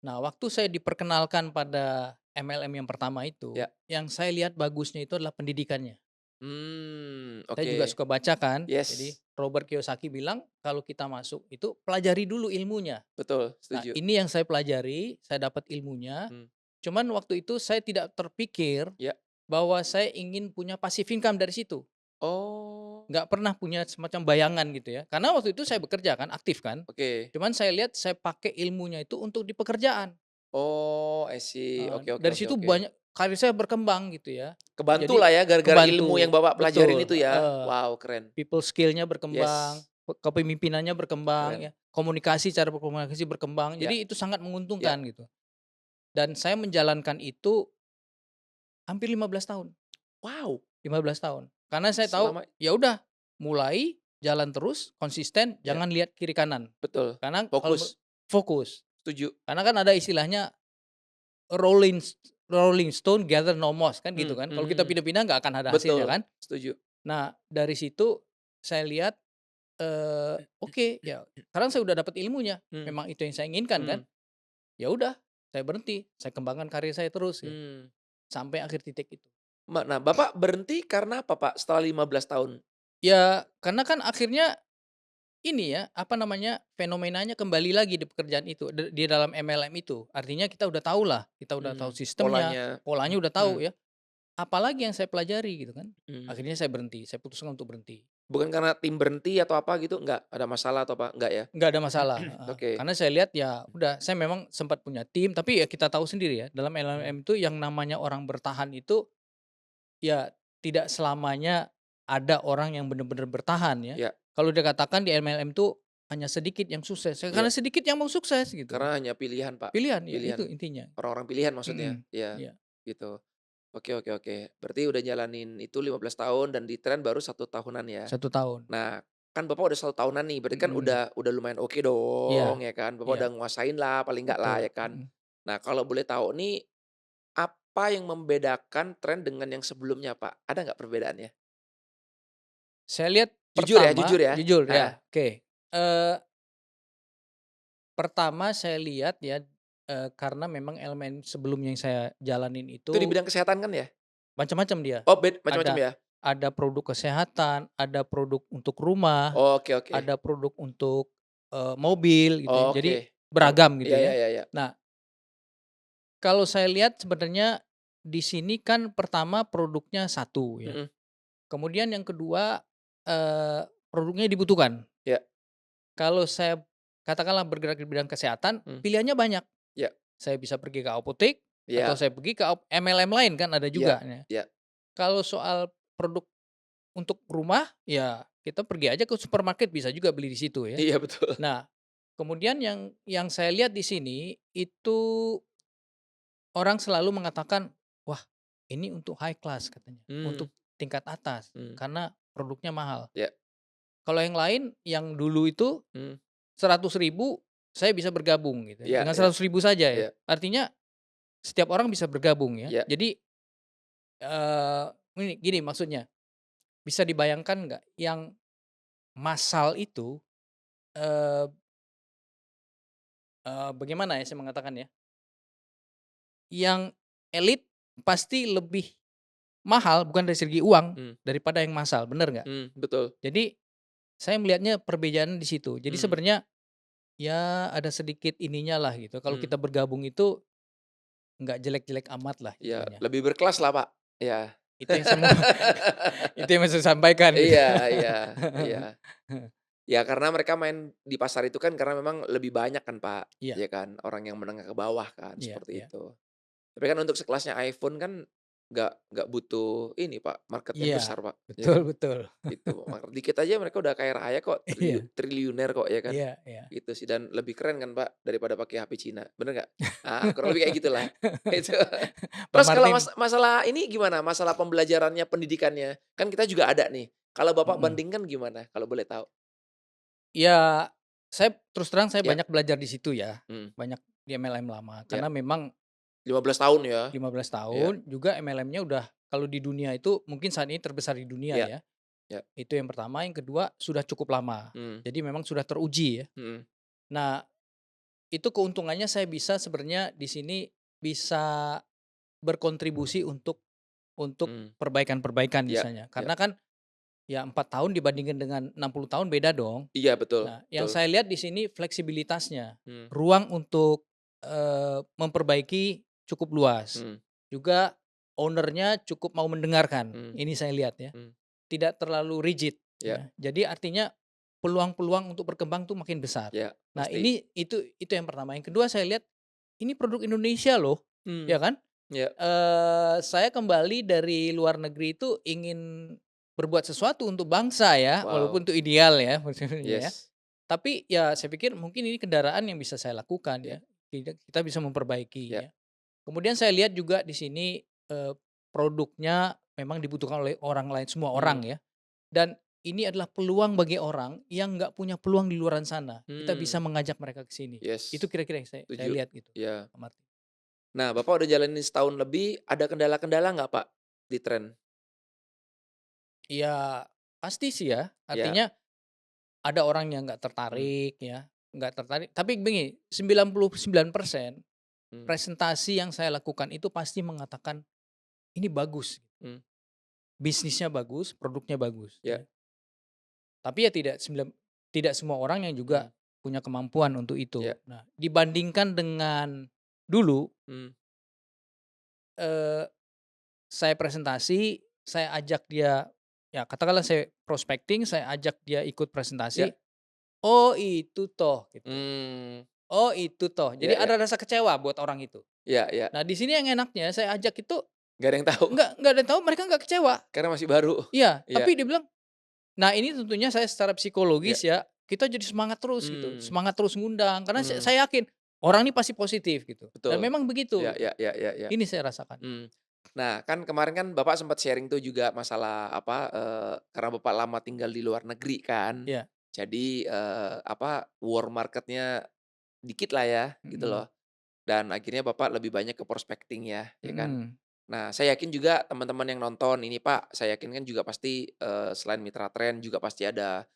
Nah, waktu saya diperkenalkan pada MLM yang pertama itu, Ya. yang saya lihat bagusnya itu adalah pendidikannya. Saya Oke. juga suka baca kan, jadi Yes, Robert Kiyosaki bilang kalau kita masuk itu pelajari dulu ilmunya. betul, Nah, setuju. ini yang saya pelajari, saya dapat ilmunya, Mmm, cuman waktu itu saya tidak terpikir ya. bahwa saya ingin punya passive income dari situ. Oh, Nggak pernah punya semacam bayangan gitu ya, karena waktu itu saya bekerja kan, aktif kan. oke. Cuman saya lihat saya pakai ilmunya itu untuk di pekerjaan. Oh, I see. Oke oke Dari oke situ oke. banyak karir saya berkembang gitu ya. Kebantu Jadi lah ya gara-gara ilmu yang kebantu, Bapak pelajarin betul, itu ya? heeh, Wow, keren. people skill-nya berkembang, Yes, kepemimpinannya berkembang keren. ya, komunikasi, cara berkomunikasi berkembang, Ya jadi itu sangat ya. menguntungkan gitu. Dan saya menjalankan itu hampir 15 tahun, Wow, 15 tahun. Karena saya tahu, selama ya udah mulai, jalan terus, konsisten, ya, jangan lihat kiri kanan. betul. Karena kalau Fokus, fokus, setuju. karena kan ada istilahnya rolling rolling stone gather no moss kan gitu kan. Mhm Kalau kita mhm. pindah-pindah nggak akan ada hasilnya Betul, kan. setuju. Nah dari situ saya lihat, oke ya sekarang saya udah dapat ilmunya, Mmm, memang itu yang saya inginkan kan. mhm, Ya udah saya berhenti, saya kembangkan karir saya terus ya, mmm. sampai akhir titik itu. Nah, Bapak berhenti karena apa, Pak, setelah 15 tahun? Ya karena kan akhirnya ini ya, apa namanya, fenomenanya kembali lagi di pekerjaan itu, di dalam MLM itu. Artinya kita udah tahu lah, kita udah tahu sistemnya, Polanya, polanya udah tahu mhm ya. Apalagi yang saya pelajari gitu kan. mhm. Akhirnya saya berhenti, saya putuskan untuk berhenti. Bukan karena tim berhenti atau apa gitu, enggak? Ada masalah atau apa? Enggak ya? Nggak ada masalah, heeh. Oke, Karena saya lihat ya udah, saya memang sempat punya tim, tapi ya kita tahu sendiri ya, dalam mhm, LLM itu yang namanya orang bertahan itu, ya tidak selamanya ada orang yang benar-benar bertahan ya. Iya Kalau dikatakan di MLM tuh hanya sedikit yang sukses, ya karena iya. sedikit yang mau sukses gitu kan. Karena hanya pilihan, Pak. Pilihan ya itu Pilihan. intinya. Orang-orang pilihan maksudnya? Mhm, Iya, iya. gitu. Oke oke oke. Berarti udah jalanin itu 15 tahun dan di tren baru 1 tahunan ya? 1 tahun. Nah, kan Bapak udah 1 tahunan nih, berarti kan Mhm. udah lumayan oke Iya dong ya kan? Bapak iya, udah nguasain lah paling nggak lah betul, ya kan? mhm. Nah, kalau boleh tahu nih, apa yang membedakan tren dengan yang sebelumnya, Pak? Ada nggak perbedaannya? Saya lihat Jujur ya pertama jujur ya? jujur Heeh. ya, oke. Pertama saya lihat ya, karena memang elemen sebelumnya yang saya jalanin Itu di itu bidang kesehatan kan ya? macam-macam dia. Oh macam-macam Ada ya? ada produk kesehatan, ada produk untuk rumah, Oke oke. ada produk untuk, mobil gitu ya. Jadi Oke. Yang beragam gitu iya iya ya. iya iya. Nah, kalau saya lihat sebenarnya di sini kan pertama produknya satu ya. Mhm. Kemudian yang kedua, produknya dibutuhkan. Iya. Kalau saya katakanlah bergerak di bidang kesehatan, Mmm. pilihannya banyak. Iya Saya bisa pergi ke apotek atau iya saya pergi ke MLM lain kan ada iya juga ya. iya. Kalau soal produk untuk rumah, ya kita pergi aja ke supermarket bisa juga beli di situ ya. Iya betul. Nah, kemudian yang saya lihat di sini itu orang selalu mengatakan, "Wah, ini untuk high class," katanya, Mmm, "untuk tingkat atas mmm. karena produknya mahal." Iya. Kalau yang lain yang dulu itu Mmm. 100.000 saya bisa bergabung gitu ya, Iya dengan iya 100.000 saja ya. iya Artinya setiap orang bisa bergabung ya. iya. Jadi, eee, gini gini maksudnya, bisa dibayangkan nggak yang massal itu, eee bagaimana ya saya mengatakan ya, yang elit pasti lebih mahal bukan dari segi uang, Mmm daripada yang massal, bener nggak? betul. Jadi, saya melihatnya perbedaan di situ. Jadi Mmm sebenarnya, ya ada sedikit ininya lah gitu, kalau mmm. kita bergabung itu nggak jelek-jelek amat lah Iya, itunya. lebih berkelas lah, Pak. Iya. Itu yang saya mau itu yang mau saya sampaikan gitu. Iya iya iya. Ya karena mereka main di pasar itu kan karena memang lebih banyak kan, Pak, Iya ya kan, orang yang menengah ke bawah kan, iya seperti iya. itu. Tapi kan untuk sekelasnya iPhone kan nggak butuh ini, Pak, market yang Iya, besar, Pak, ya betul kan? betul. Gitu, market dikit aja mereka udah kaya raya kok, Iya triliuner kok, ya kan? iya iya. Gitu sih, dan lebih keren kan, Pak, daripada pakai HP Cina, bener nggak? Ah, kurang lebih kayak gitulah, itu. Pak Terus kalau Martin masalah ini gimana, masalah pembelajarannya, pendidikannya? Kan kita juga ada nih, kalau Bapak mhm. bandingkan gimana, kalau boleh tahu? Ya, saya terus terang saya Ya, banyak belajar di situ ya, mhm, banyak di MLM lama, ya, karena memang 15 tahun ya? 15 Iya tahun juga MLM-nya udah kalau di dunia itu mungkin saat ini terbesar di dunia iya ya. iya, Itu yang pertama, yang kedua sudah cukup lama. mhm Jadi memang sudah teruji ya. mhm Nah, itu keuntungannya saya bisa sebenarnya di sini bisa berkontribusi untuk mhm, perbaikan-perbaikan iya misalnya. iya Karena kan ya 4 tahun dibandingkan dengan 60 tahun beda dong. iya, betul Nah, yang betul, saya lihat di sini fleksibilitasnya, mhm ruang untuk, memperbaiki cukup luas. mhm Juga owner-nya cukup mau mendengarkan, mhm ini saya lihat ya. mhm, Tidak terlalu rigid iya ya. Jadi artinya peluang-peluang untuk berkembang tuh makin besar. iya, Nah pasti, itu yang pertama. Yang kedua saya lihat, ini produk Indonesia loh, mmm, ya kan? iya, Saya kembali dari luar negeri itu ingin berbuat sesuatu untuk bangsa ya, walaupun wow, itu ideal ya maksudnya ya. yes, Tapi ya saya pikir mungkin ini kendaraan yang bisa saya lakukan iya ya, kita bisa memperbaiki iya, ya. Kemudian saya lihat juga di sini, produknya memang dibutuhkan oleh orang lain, semua mmm orang ya. Dan ini adalah peluang bagi orang yang nggak punya peluang di luaran sana. Kita bisa mmm, mengajak mereka ke sini. Itu yes, kira-kira yang saya setuju, lihat gitu, iya. Pak Martin. Nah, Bapak udah jalanin setahun lebih, ada kendala-kendala nggak, Pak, di tren? Ya pasti sih ya, Ya, artinya ada orang yang nggak mmm tertarik ya, nggak tertarik tapi begini, 99% mmm presentasi yang saya lakukan itu pasti mengatakan, "Ini bagus, mmm, bisnisnya bagus, produknya bagus," ya, ya. Tapi ya tidak semua orang yang juga mmm, punya kemampuan untuk itu. ya, Nah, dibandingkan dengan dulu, mmm, eee, saya presentasi, saya ajak dia ya katakanlah saya prospecting, saya ajak dia ikut ya, presentasi, "Oh itu toh," gitu. mmm, "Oh itu toh." Jadi ya ya ada rasa kecewa buat orang itu. ya ya, Nah di sini yang enaknya saya ajak itu, Nggak ada yang tahu nggak ada yang tahu, mereka nggak kecewa. karena masih baru. Iya, Iya tapi dia bilang, nah ini tentunya saya secara iya. psikologis ya, kita jadi semangat terus gitu, Mmm, semangat terus ngundang karena mmm, saya yakin orang ini pasti positif gitu dan betul. memang begitu Iya gitu. iya iya iya iya. Ini saya rasakan. Mmm. Nah, kan kemarin kan Bapak sempat sharing tuh juga masalah apa, karena Bapak lama tinggal di luar negeri kan, Iya, jadi, apa, war market-nya dikit lah ya, gitu mhm, loh. Dan akhirnya Bapak lebih banyak ke prospecting ya kan. mhm, Nah, saya yakin juga teman-teman yang nonton ini Pak, saya yakin kan juga pasti, selain mitra tren juga pasti ada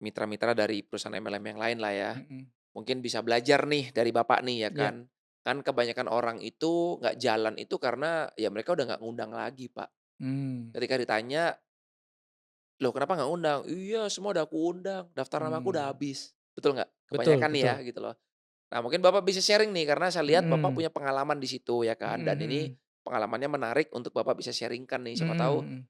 mitra-mitra dari perusahaan MLM yang lain lah ya. mhm, Mungkin bisa belajar nih dari Bapak nih ya iya, kan. Kan kebanyakan orang itu nggak jalan itu karena ya mereka udah nggak ngundang lagi Pak. mmm, Ketika ditanya, "Loh kenapa nggak undang?" "Iya semua udah aku undang, daftar namaku udah mmm, habis." Betul nggak? betul Kebanyakan nih ya betul, gitu loh. Nah, mungkin Bapak bisa sharing nih karena saya lihat Bapak mhm, punya pengalaman di situ ya kan, mhm dan ini mhm, pengalamannya menarik untuk Bapak bisa sharing-kan nih, siapa mhm tahu, mhm,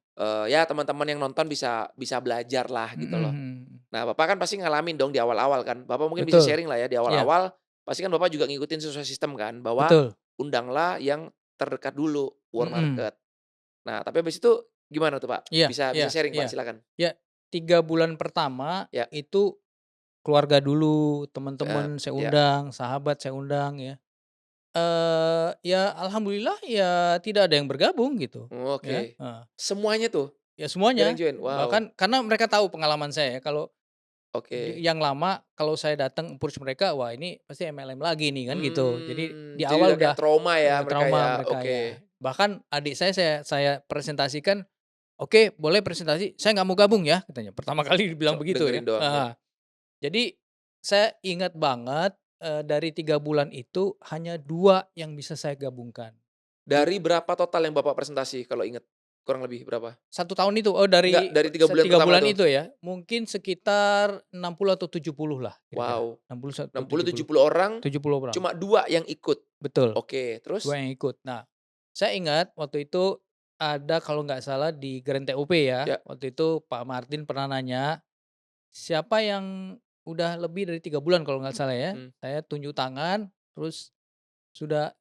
ya teman-teman yang nonton bisa belajar lah mhm gitu loh. mhm, Nah, Bapak kan pasti ngalamin dong di awal-awal kan, Bapak mungkin bisa betul, sharing lah ya di iya, awal-awal, pasti kan Bapak juga ngikutin sesuai sistem kan, bahwa betul, undanglah yang terdekat dulu, war mhm, market. Nah, tapi habis itu gimana tuh Pak? iya Bisa iya sharing iya, Pak, silakan. ya 3 bulan pertama Ya, itu keluarga dulu, teman-teman saya ya, undang, sahabat saya undang ya. Ya alhamdulillah ya tidak ada yang bergabung gitu, ya, oke. heeh. Semuanya tuh Ya nggak ada semuanya, yang join? Wow, bahkan karena mereka tahu pengalaman saya ya, kalau oke. yang lama kalau saya datang approach mereka, wah ini pasti MLM lagi nih kan gitu. Jadi di Jadi awal udah kayak udah trauma ya mereka trauma ya? mereka ya. Oke, Bahkan adik saya presentasikan, "Oke boleh presentasi, saya nggak mau gabung ya," katanya. Pertama kali dibilang begitu ya, dengerin doang ya? heeh. Jadi saya ingat banget, dari 3 bulan itu hanya 2 yang bisa saya gabungkan. Dari berapa total yang Bapak presentasi kalau inget? Kurang lebih berapa? 1 tahun itu, oh Enggak, dari dari 3 bulan 3 pertama bulan tuh? itu ya, mungkin sekitar 60 atau 70 lah kira-kira, Wow, 60 atau 60, 70, 70 orang, 70 orang, cuma 2 yang ikut? betul, Oke, 2 terus? yang ikut. Nah, saya ingat waktu itu ada kalau nggak salah di Grand TUP ya, Ya, waktu itu Pak Martin pernah nanya, "Siapa yang udah lebih dari 3 bulan?" Kalau nggak salah ya. mmm, Saya tunjuk tangan, terus sudah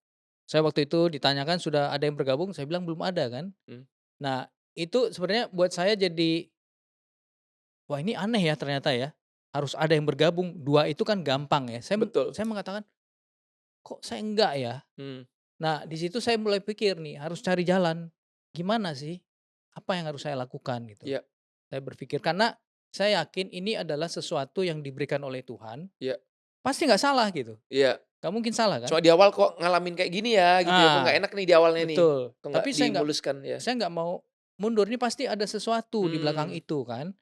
saya waktu itu ditanyakan, "Sudah ada yang bergabung?" Saya bilang, "Belum ada," kan. mmm, Nah, itu sebenarnya buat saya jadi, wah ini aneh ya ternyata ya, harus ada yang bergabung, 2 itu kan gampang ya. betul, Saya mengatakan, "Kok saya enggak ya?" mmm, Nah di situ saya mulai pikir nih, harus cari jalan, gimana sih, apa yang harus saya lakukan gitu. iya Saya berpikir karena saya yakin ini adalah sesuatu yang diberikan oleh Tuhan, iya pasti nggak salah gitu, iya. nggak mungkin salah kan? Cuma di awal kok ngalamin kayak gini ya gitu ya, kok nggak Ah, enak nih di awalnya nih, betul. kok nggak Tapi dimuluskan ya? saya nggak mau mundur, ini pasti ada sesuatu di belakang Mmm, itu kan.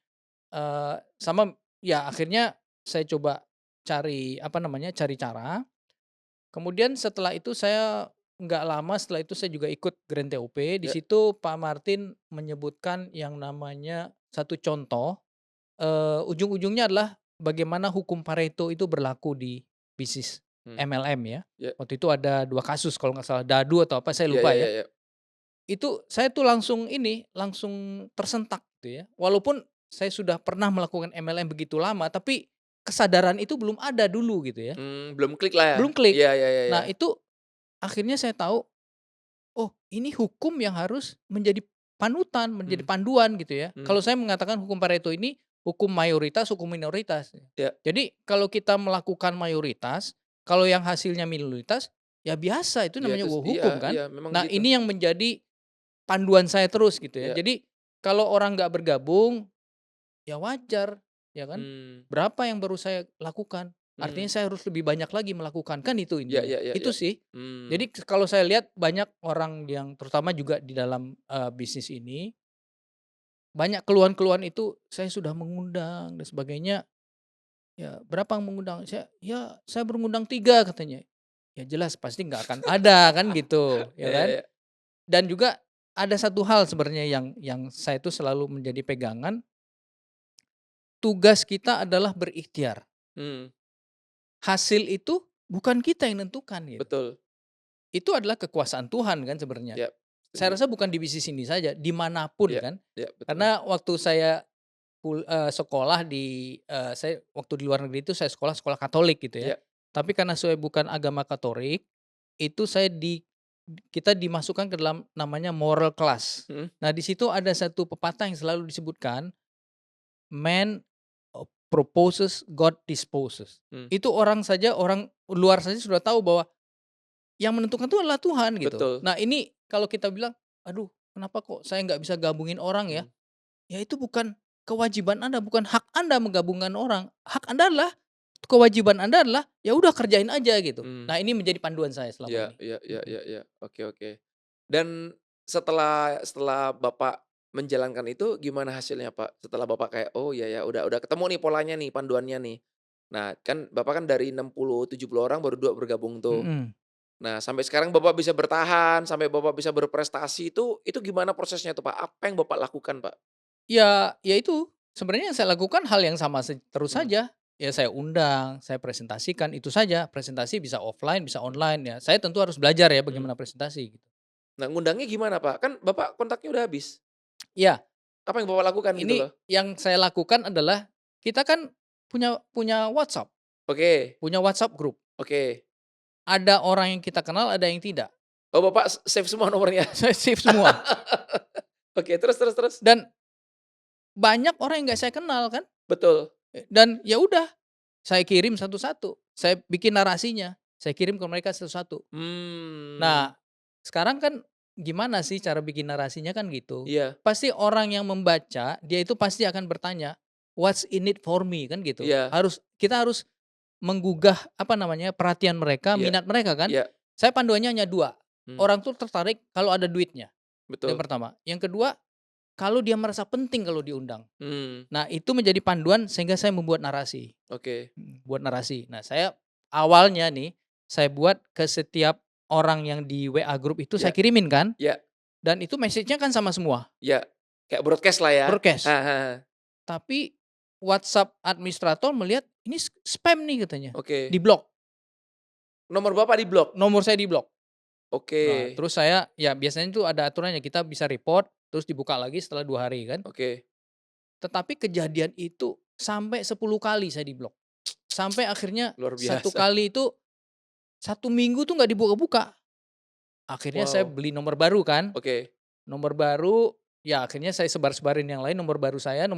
Sama ya akhirnya saya coba cari, apa namanya, cari cara, kemudian setelah itu saya nggak lama setelah itu saya juga ikut Grand TOP, di ya, situ Pak Martin menyebutkan yang namanya satu contoh, ujung-ujungnya adalah bagaimana hukum Pareto itu berlaku di bisnis mmm, MLM ya. ya, Waktu itu ada 2 kasus kalau nggak salah, dadu atau apa saya ya lupa ya ya. ya ya, Itu saya tuh langsung ini, langsung tersentak gitu ya. Walaupun saya sudah pernah melakukan MLM begitu lama, tapi kesadaran itu belum ada dulu gitu ya, belum klik lah ya? belum klik. Iya iya iya iya, Nah itu akhirnya saya tahu, oh ini hukum yang harus menjadi panutan, menjadi mmm, panduan gitu ya. mmm, Kalau saya mengatakan hukum Pareto ini hukum mayoritas, hukum minoritas. ya Jadi kalau kita melakukan mayoritas, kalau yang hasilnya minoritas, ya biasa itu iya namanya terus iya hukum kan. iya memang Nah gitu, ini yang menjadi panduan saya terus gitu ya. iya, Jadi kalau orang nggak bergabung, ya wajar, ya kan. mmm, Berapa yang baru saya lakukan, artinya mmm, saya harus lebih banyak lagi melakukan, kan itu iya intinya. iya iya iya, Itu sih. mmm, Jadi kalau saya lihat banyak orang yang terutama juga di dalam, bisnis ini, banyak keluhan-keluhan itu, "Saya sudah mengundang dan sebagainya, ya berapa yang mengundang?" "Ya saya mengundang 3," katanya. Ya jelas pasti nggak akan ada kan gitu, ya iya iya kan. iya, Dan juga ada satu hal sebenarnya yang saya itu selalu menjadi pegangan, tugas kita adalah berikhtiar. mmm, Hasil itu bukan kita yang nentukan gitu. betul, Itu adalah kekuasaan Tuhan kan sebenarnya. iya, Saya setuju, rasa bukan di bisnis ini saja, dimanapun iya kan. iya betul, Karena waktu saya sekolah saya waktu di luar negeri itu saya sekolah sekolah Katolik gitu ya. iya, Tapi karena saya bukan agama Katolik, itu saya kita dimasukkan ke dalam namanya moral class. Mhm. Nah, di situ ada satu pepatah yang selalu disebutkan, "Man proposes, God disposes." Mmm. Itu orang luar saja sudah tahu bahwa yang menentukan itu adalah Tuhan gitu. Betul. Nah, ini kalau kita bilang, "Aduh, kenapa kok saya nggak bisa gabungin orang ya?" Mmm. Ya itu bukan kewajiban Anda, bukan hak Anda menggabungkan orang. Hak Anda adalah kewajiban Anda adalah, ya udah kerjain aja gitu. Mmm. Nah, ini menjadi panduan saya selama Iya ini. iya iya Mhm. iya iya. Oke oke. Dan setelah Bapak menjalankan itu gimana hasilnya, Pak? Setelah Bapak kayak, "Oh iya ya, udah ketemu nih polanya nih, panduannya nih." Nah, kan Bapak kan dari 60, 70 orang baru 2 bergabung tuh. Mhm. Nah, sampai sekarang Bapak bisa bertahan, sampai Bapak bisa berprestasi itu gimana prosesnya tuh, Pak? Apa yang Bapak lakukan, Pak? Ya itu, sebenarnya yang saya lakukan hal yang sama terus Mmm. saja. Ya saya undang, saya presentasikan, itu saja. Presentasi bisa offline, bisa online ya. Saya tentu harus belajar ya Mmm. bagaimana presentasi gitu. Nah, ngundangnya gimana, Pak? Kan Bapak kontaknya udah habis. Ya, Apa yang Bapak lakukan gitu ini loh? yang saya lakukan adalah kita kan punya punya WhatsApp, Oke punya WhatsApp grup. oke. Ada orang yang kita kenal, ada yang tidak. Oh, Bapak save semua nomornya? Saya save semua Oke, terus terus terus? dan banyak orang yang nggak saya kenal kan, Betul. dan ya udah saya kirim satu-satu, saya bikin narasinya, saya kirim ke mereka satu-satu. Mmm. Nah, sekarang kan gimana sih cara bikin narasinya kan gitu. Iya Pasti orang yang membaca, dia itu pasti akan bertanya, "What's in it for me?" Kan gitu. iya Kita harus menggugah, apa namanya, perhatian mereka, iya minat mereka kan. iya. Saya panduannya hanya 2, Mmm. orang tuh tertarik kalau ada duitnya, yang Betul. pertama. Yang kedua, kalau dia merasa penting kalau diundang. Mmm. Nah, itu menjadi panduan sehingga saya membuat narasi. Oke. Buat narasi. Nah, saya awalnya nih, saya buat ke setiap orang yang di WA grup itu saya Iya kirimin kan, iya dan itu message-nya kan sama semua, iya. Kayak broadcast lah ya? broadcast. Heeh heeh. Tapi WhatsApp administrator melihat, "Ini spam nih," katanya, Oke. "di-blok." Nomor Bapak diblok? Nomor saya di-blok. Oke Nah, terus saya ya biasanya itu ada aturannya, kita bisa report, terus dibuka lagi setelah 2 hari kan. oke. Tetapi kejadian itu sampai 10 kali saya di-blok. Sampai akhirnya Luar satu biasa. kali itu, 1 minggu tuh nggak dibuka-buka. Akhirnya saya Wow. beli nomor baru kan, Oke. nomor baru, ya akhirnya saya sebar-sebarin yang lain nomor baru saya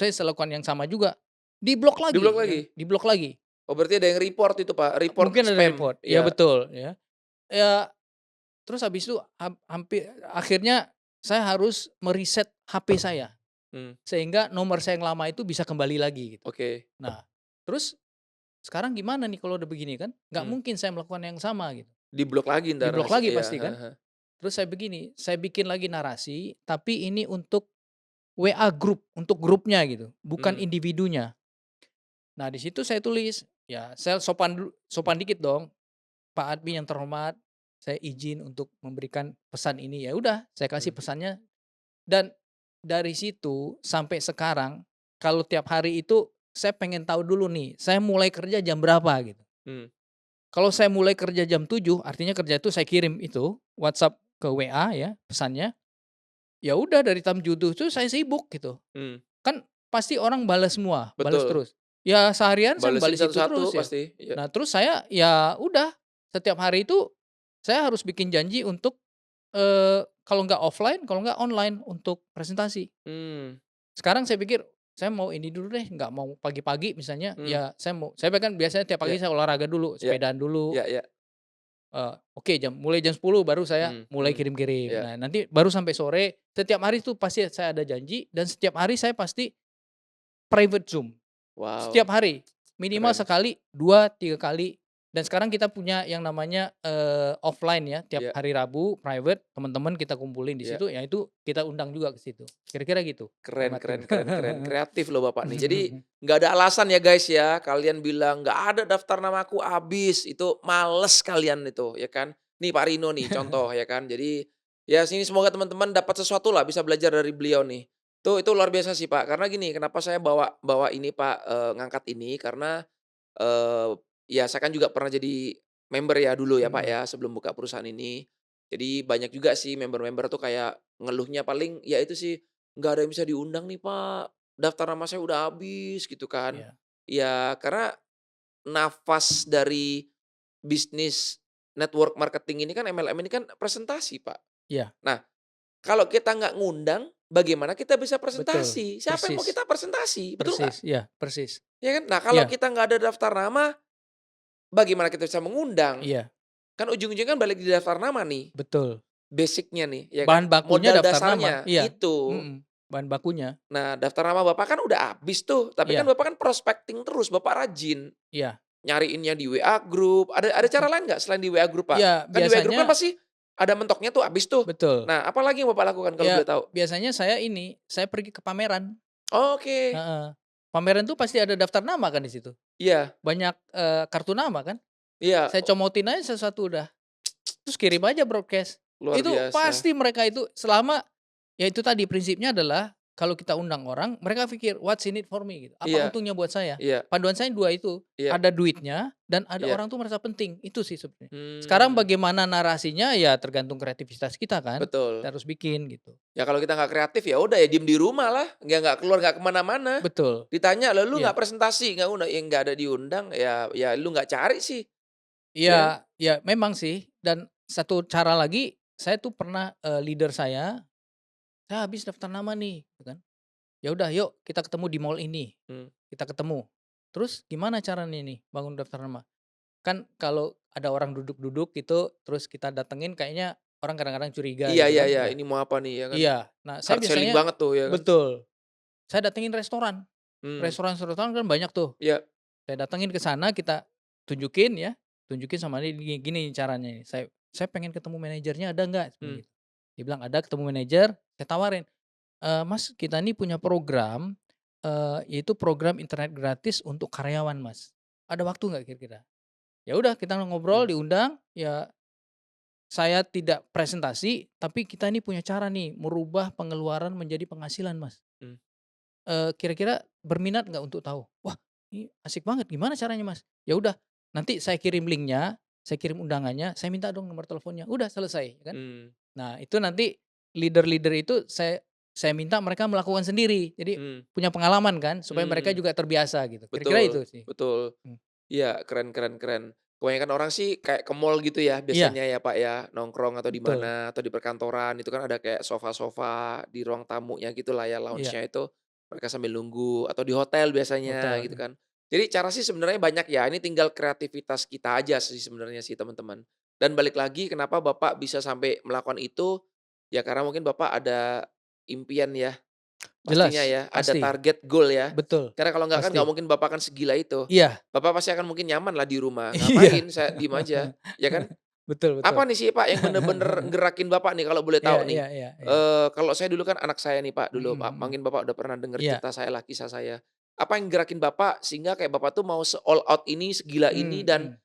saya lakukan yang sama juga, diblok Diblok lagi lagi? ya, diblok lagi. Oh, berarti ada yang report itu, Pak? Report Mungkin ada spam? report, ya Iya. betul ya. Ya terus habis itu akhirnya saya harus me-reset HP saya, Mmm. sehingga nomor saya yang lama itu bisa kembali lagi gitu. Oke. Nah, terus sekarang gimana nih kalau udah begini kan, nggak Mmm. mungkin saya melakukan yang sama gitu, Diblok lagi entar diblok lagi iya, pasti kan. heeh heeh. Terus saya begini, saya bikin lagi narasi, tapi ini untuk WA grup, untuk grupnya gitu, bukan Mmm. individunya. Nah, di situ saya tulis, ya saya sopan dikit dong, "Pak admin yang terhormat, saya izin untuk memberikan pesan ini." Ya udah, saya kasih Mmm. pesannya dan dari situ sampai sekarang, kalau tiap hari itu saya pengen tahu dulu nih, saya mulai kerja jam berapa gitu. Mmm. Kalau saya mulai kerja jam 7, artinya kerja itu saya kirim itu WhatsApp ke WA ya, pesannya. Ya udah dari jam 7 itu saya sibuk gitu. Mmm. Kan pasti orang balas semua, balas Betul. terus. Ya seharian saya Balesin membalas itu satu-satu terus ya. pasti, iya. Nah terus saya ya udah, setiap hari itu saya harus bikin janji untuk, kalau nggak offline, kalau nggak online untuk presentasi. Mmm. Sekarang saya pikir, saya mau ini dulu deh, nggak mau pagi-pagi misalnya, Mmm. ya saya kan biasanya tiap Iya pagi saya olahraga dulu, iya sepedaan dulu. iya iya. Oke mulai jam 10 baru saya Mmm mulai mmm. kirim-kirim. Iya. Nah nanti baru sampai sore, setiap hari itu pasti saya ada janji dan setiap hari saya pasti private Zoom. Wow, Setiap hari, minimal keren. sekali, 2 3 kali, dan sekarang kita punya yang namanya, offline ya, tiap Iya hari Rabu private, teman-teman kita kumpulin di iya. situ, ya itu kita undang juga ke situ. Kira-kira gitu, Kak Keren Martin. keren keren keren. Kreatif loh Bapak nih. Jadi nggak ada alasan ya guys ya, kalian bilang, "Nggak ada daftar namaku habis." Itu males kalian itu, ya kan. Nih Pak Rino nih contoh ya kan. Jadi, ya sini semoga teman-teman dapat sesuatu lah, bisa belajar dari beliau nih. Itu luar biasa sih Pak, karena gini, kenapa saya bawa bawa ini Pak, ngangkat ini, karena, eee, ya saya kan juga pernah jadi member ya dulu ya Pak Mhm, ya, sebelum buka perusahaan ini. Jadi banyak juga sih member-member tuh kayak ngeluhnya paling ya itu sih, "Nggak ada yang bisa diundang nih Pak, daftar nama saya udah habis," gitu kan. iya, Ya karena nafas dari bisnis network marketing ini kan, MLM ini kan presentasi, Pak. Iya, Nah, kalau kita nggak ngundang, bagaimana kita bisa betul, presentasi? Siapa yang mau persis kita presentasi, betul nggak? persis, iya, persis. Ya kan? Nah, kalau Iya kita nggak ada daftar nama, bagaimana kita bisa mengundang? iya, Kan ujung-ujungnya kan balik di daftar nama nih, betul. basic-nya nih, ya kan? Bahan bakunya Modal daftar nama, dasarnya, iya, itu. bahan bakunya, Nah, daftar nama Bapak kan udah habis tuh, tapi kan iya Bapak kan prospecting terus, Bapak rajin. iya, Nyariinnya di WA Group, ada cara lain nggak selain di WA Group, Pak? iya, Kan di WA Group kan biasanya pasti ada mentoknya tuh habis tuh. betul. Nah, apalagi yang Bapak lakukan kalau Ya, boleh tahu? biasanya saya pergi ke pameran, Oke, heeh. Pameran tuh pasti ada daftar nama kan di situ, iya banyak, kartu nama kan, iya, saya comotin aja satu-satu udah, terus kirim aja broadcast. luar Itu biasa. pasti mereka itu selama ya itu tadi prinsipnya adalah kalau kita undang orang, mereka pikir, "What's in it for me?" Gitu, "Apa Iya untungnya buat saya?" iya Panduan saya 2 itu, iya ada duitnya dan ada iya. orang tuh merasa penting, itu sih sebenarnya. Sekarang Mmm, bagaimana narasinya ya tergantung kreativitas kita kan, betul. kita harus bikin gitu. Ya kalau kita nggak kreatif, ya udah ya diem di rumah lah, nggak keluar, nggak kemana mana. Betul, Ditanya, "Lah lu iya. nggak presentasi, nggak undang?" Ya nggak ada diundang, ya lu nggak cari sih, ya kan? Iya iya memang sih dan satu cara lagi, saya tuh pernah, leader saya habis daftar nama nih, gitu kan. Ya udah yuk kita ketemu di mall ini, Mmm. kita ketemu. Terus gimana caranya nih bangun daftar nama? Kan kalau ada orang duduk-duduk gitu, terus kita datengin kayaknya orang kadang-kadang curiga Iya gitu iya kan, iya, ya. ini mau apa nih, ya kan? Iya, nah saya Hard selling biasanya banget tuh, ya kan? betul, saya datengin restoran, Mmm, restoran-restoran kan banyak tuh. iya, Saya datengin ke sana, kita tunjukin ya, tunjukin sama dia gini gini caranya nih, saya pengen ketemu manajernya ada nggak? Saya bilang mmm, gitu. Dia bilang, "Ada." Ketemu manajer, saya tawarin, "Mas, kita nih punya program, yaitu program internet gratis untuk karyawan, Mas. Ada waktu nggak kira-kira?" Ya udah kita ngobrol, mmm, diundang, ya saya tidak presentasi, tapi kita ini punya cara nih merubah pengeluaran menjadi penghasilan, Mas. mmm, Kira-kira berminat nggak untuk tahu? Wah, ini asik banget, gimana caranya, Mas? Ya udah, nanti saya kirim linknya, saya kirim undangannya, saya minta dong nomor teleponnya, udah selesai, ya kan. mmm, Nah, itu nanti leader-leader itu saya minta mereka melakukan sendiri. Jadi mmm, punya pengalaman kan, supaya mereka mmm, juga terbiasa gitu. Kira-kira itu betul sih. betul. Mmm, Iya, keren keren keren. Kebanyakan orang sih kayak ke mall gitu ya iya, biasanya ya, Pak, ya, nongkrong atau di betul, mana, atau di perkantoran itu kan ada kayak sofa-sofa di ruang tamunya gitulah ya, iya, lounge-nya itu, mereka sambil nunggu atau di hotel biasanya hotel, gitu iya. kan. Jadi cara sih sebenarnya banyak ya, ini tinggal kreativitas kita aja sih sebenarnya sih teman-teman. Dan balik lagi kenapa Bapak bisa sampai melakukan itu, ya karena mungkin Bapak ada impian ya, pastinya Jelas, ya, ada pasti, target goal ya. betul, Karena kalau enggak kan nggak pasti. mungkin Bapak akan segila itu. Iya, Bapak pasti akan mungkin nyaman lah di rumah, iya. ngapain saya diem aja, ya kan? Betul betul. Apa nih sih Pak yang bener-bener gerakin Bapak nih kalau boleh Iya tahu nih? iya iya iya. Kalau saya dulu kan anak saya nih Pak dulu, Mhm mhm. mungkin Bapak udah pernah denger Iya. cerita saya lah, kisah saya. Apa yang gerakin Bapak sehingga kayak Bapak tuh mau se-all out ini, segila ini Mmm, dan mhm.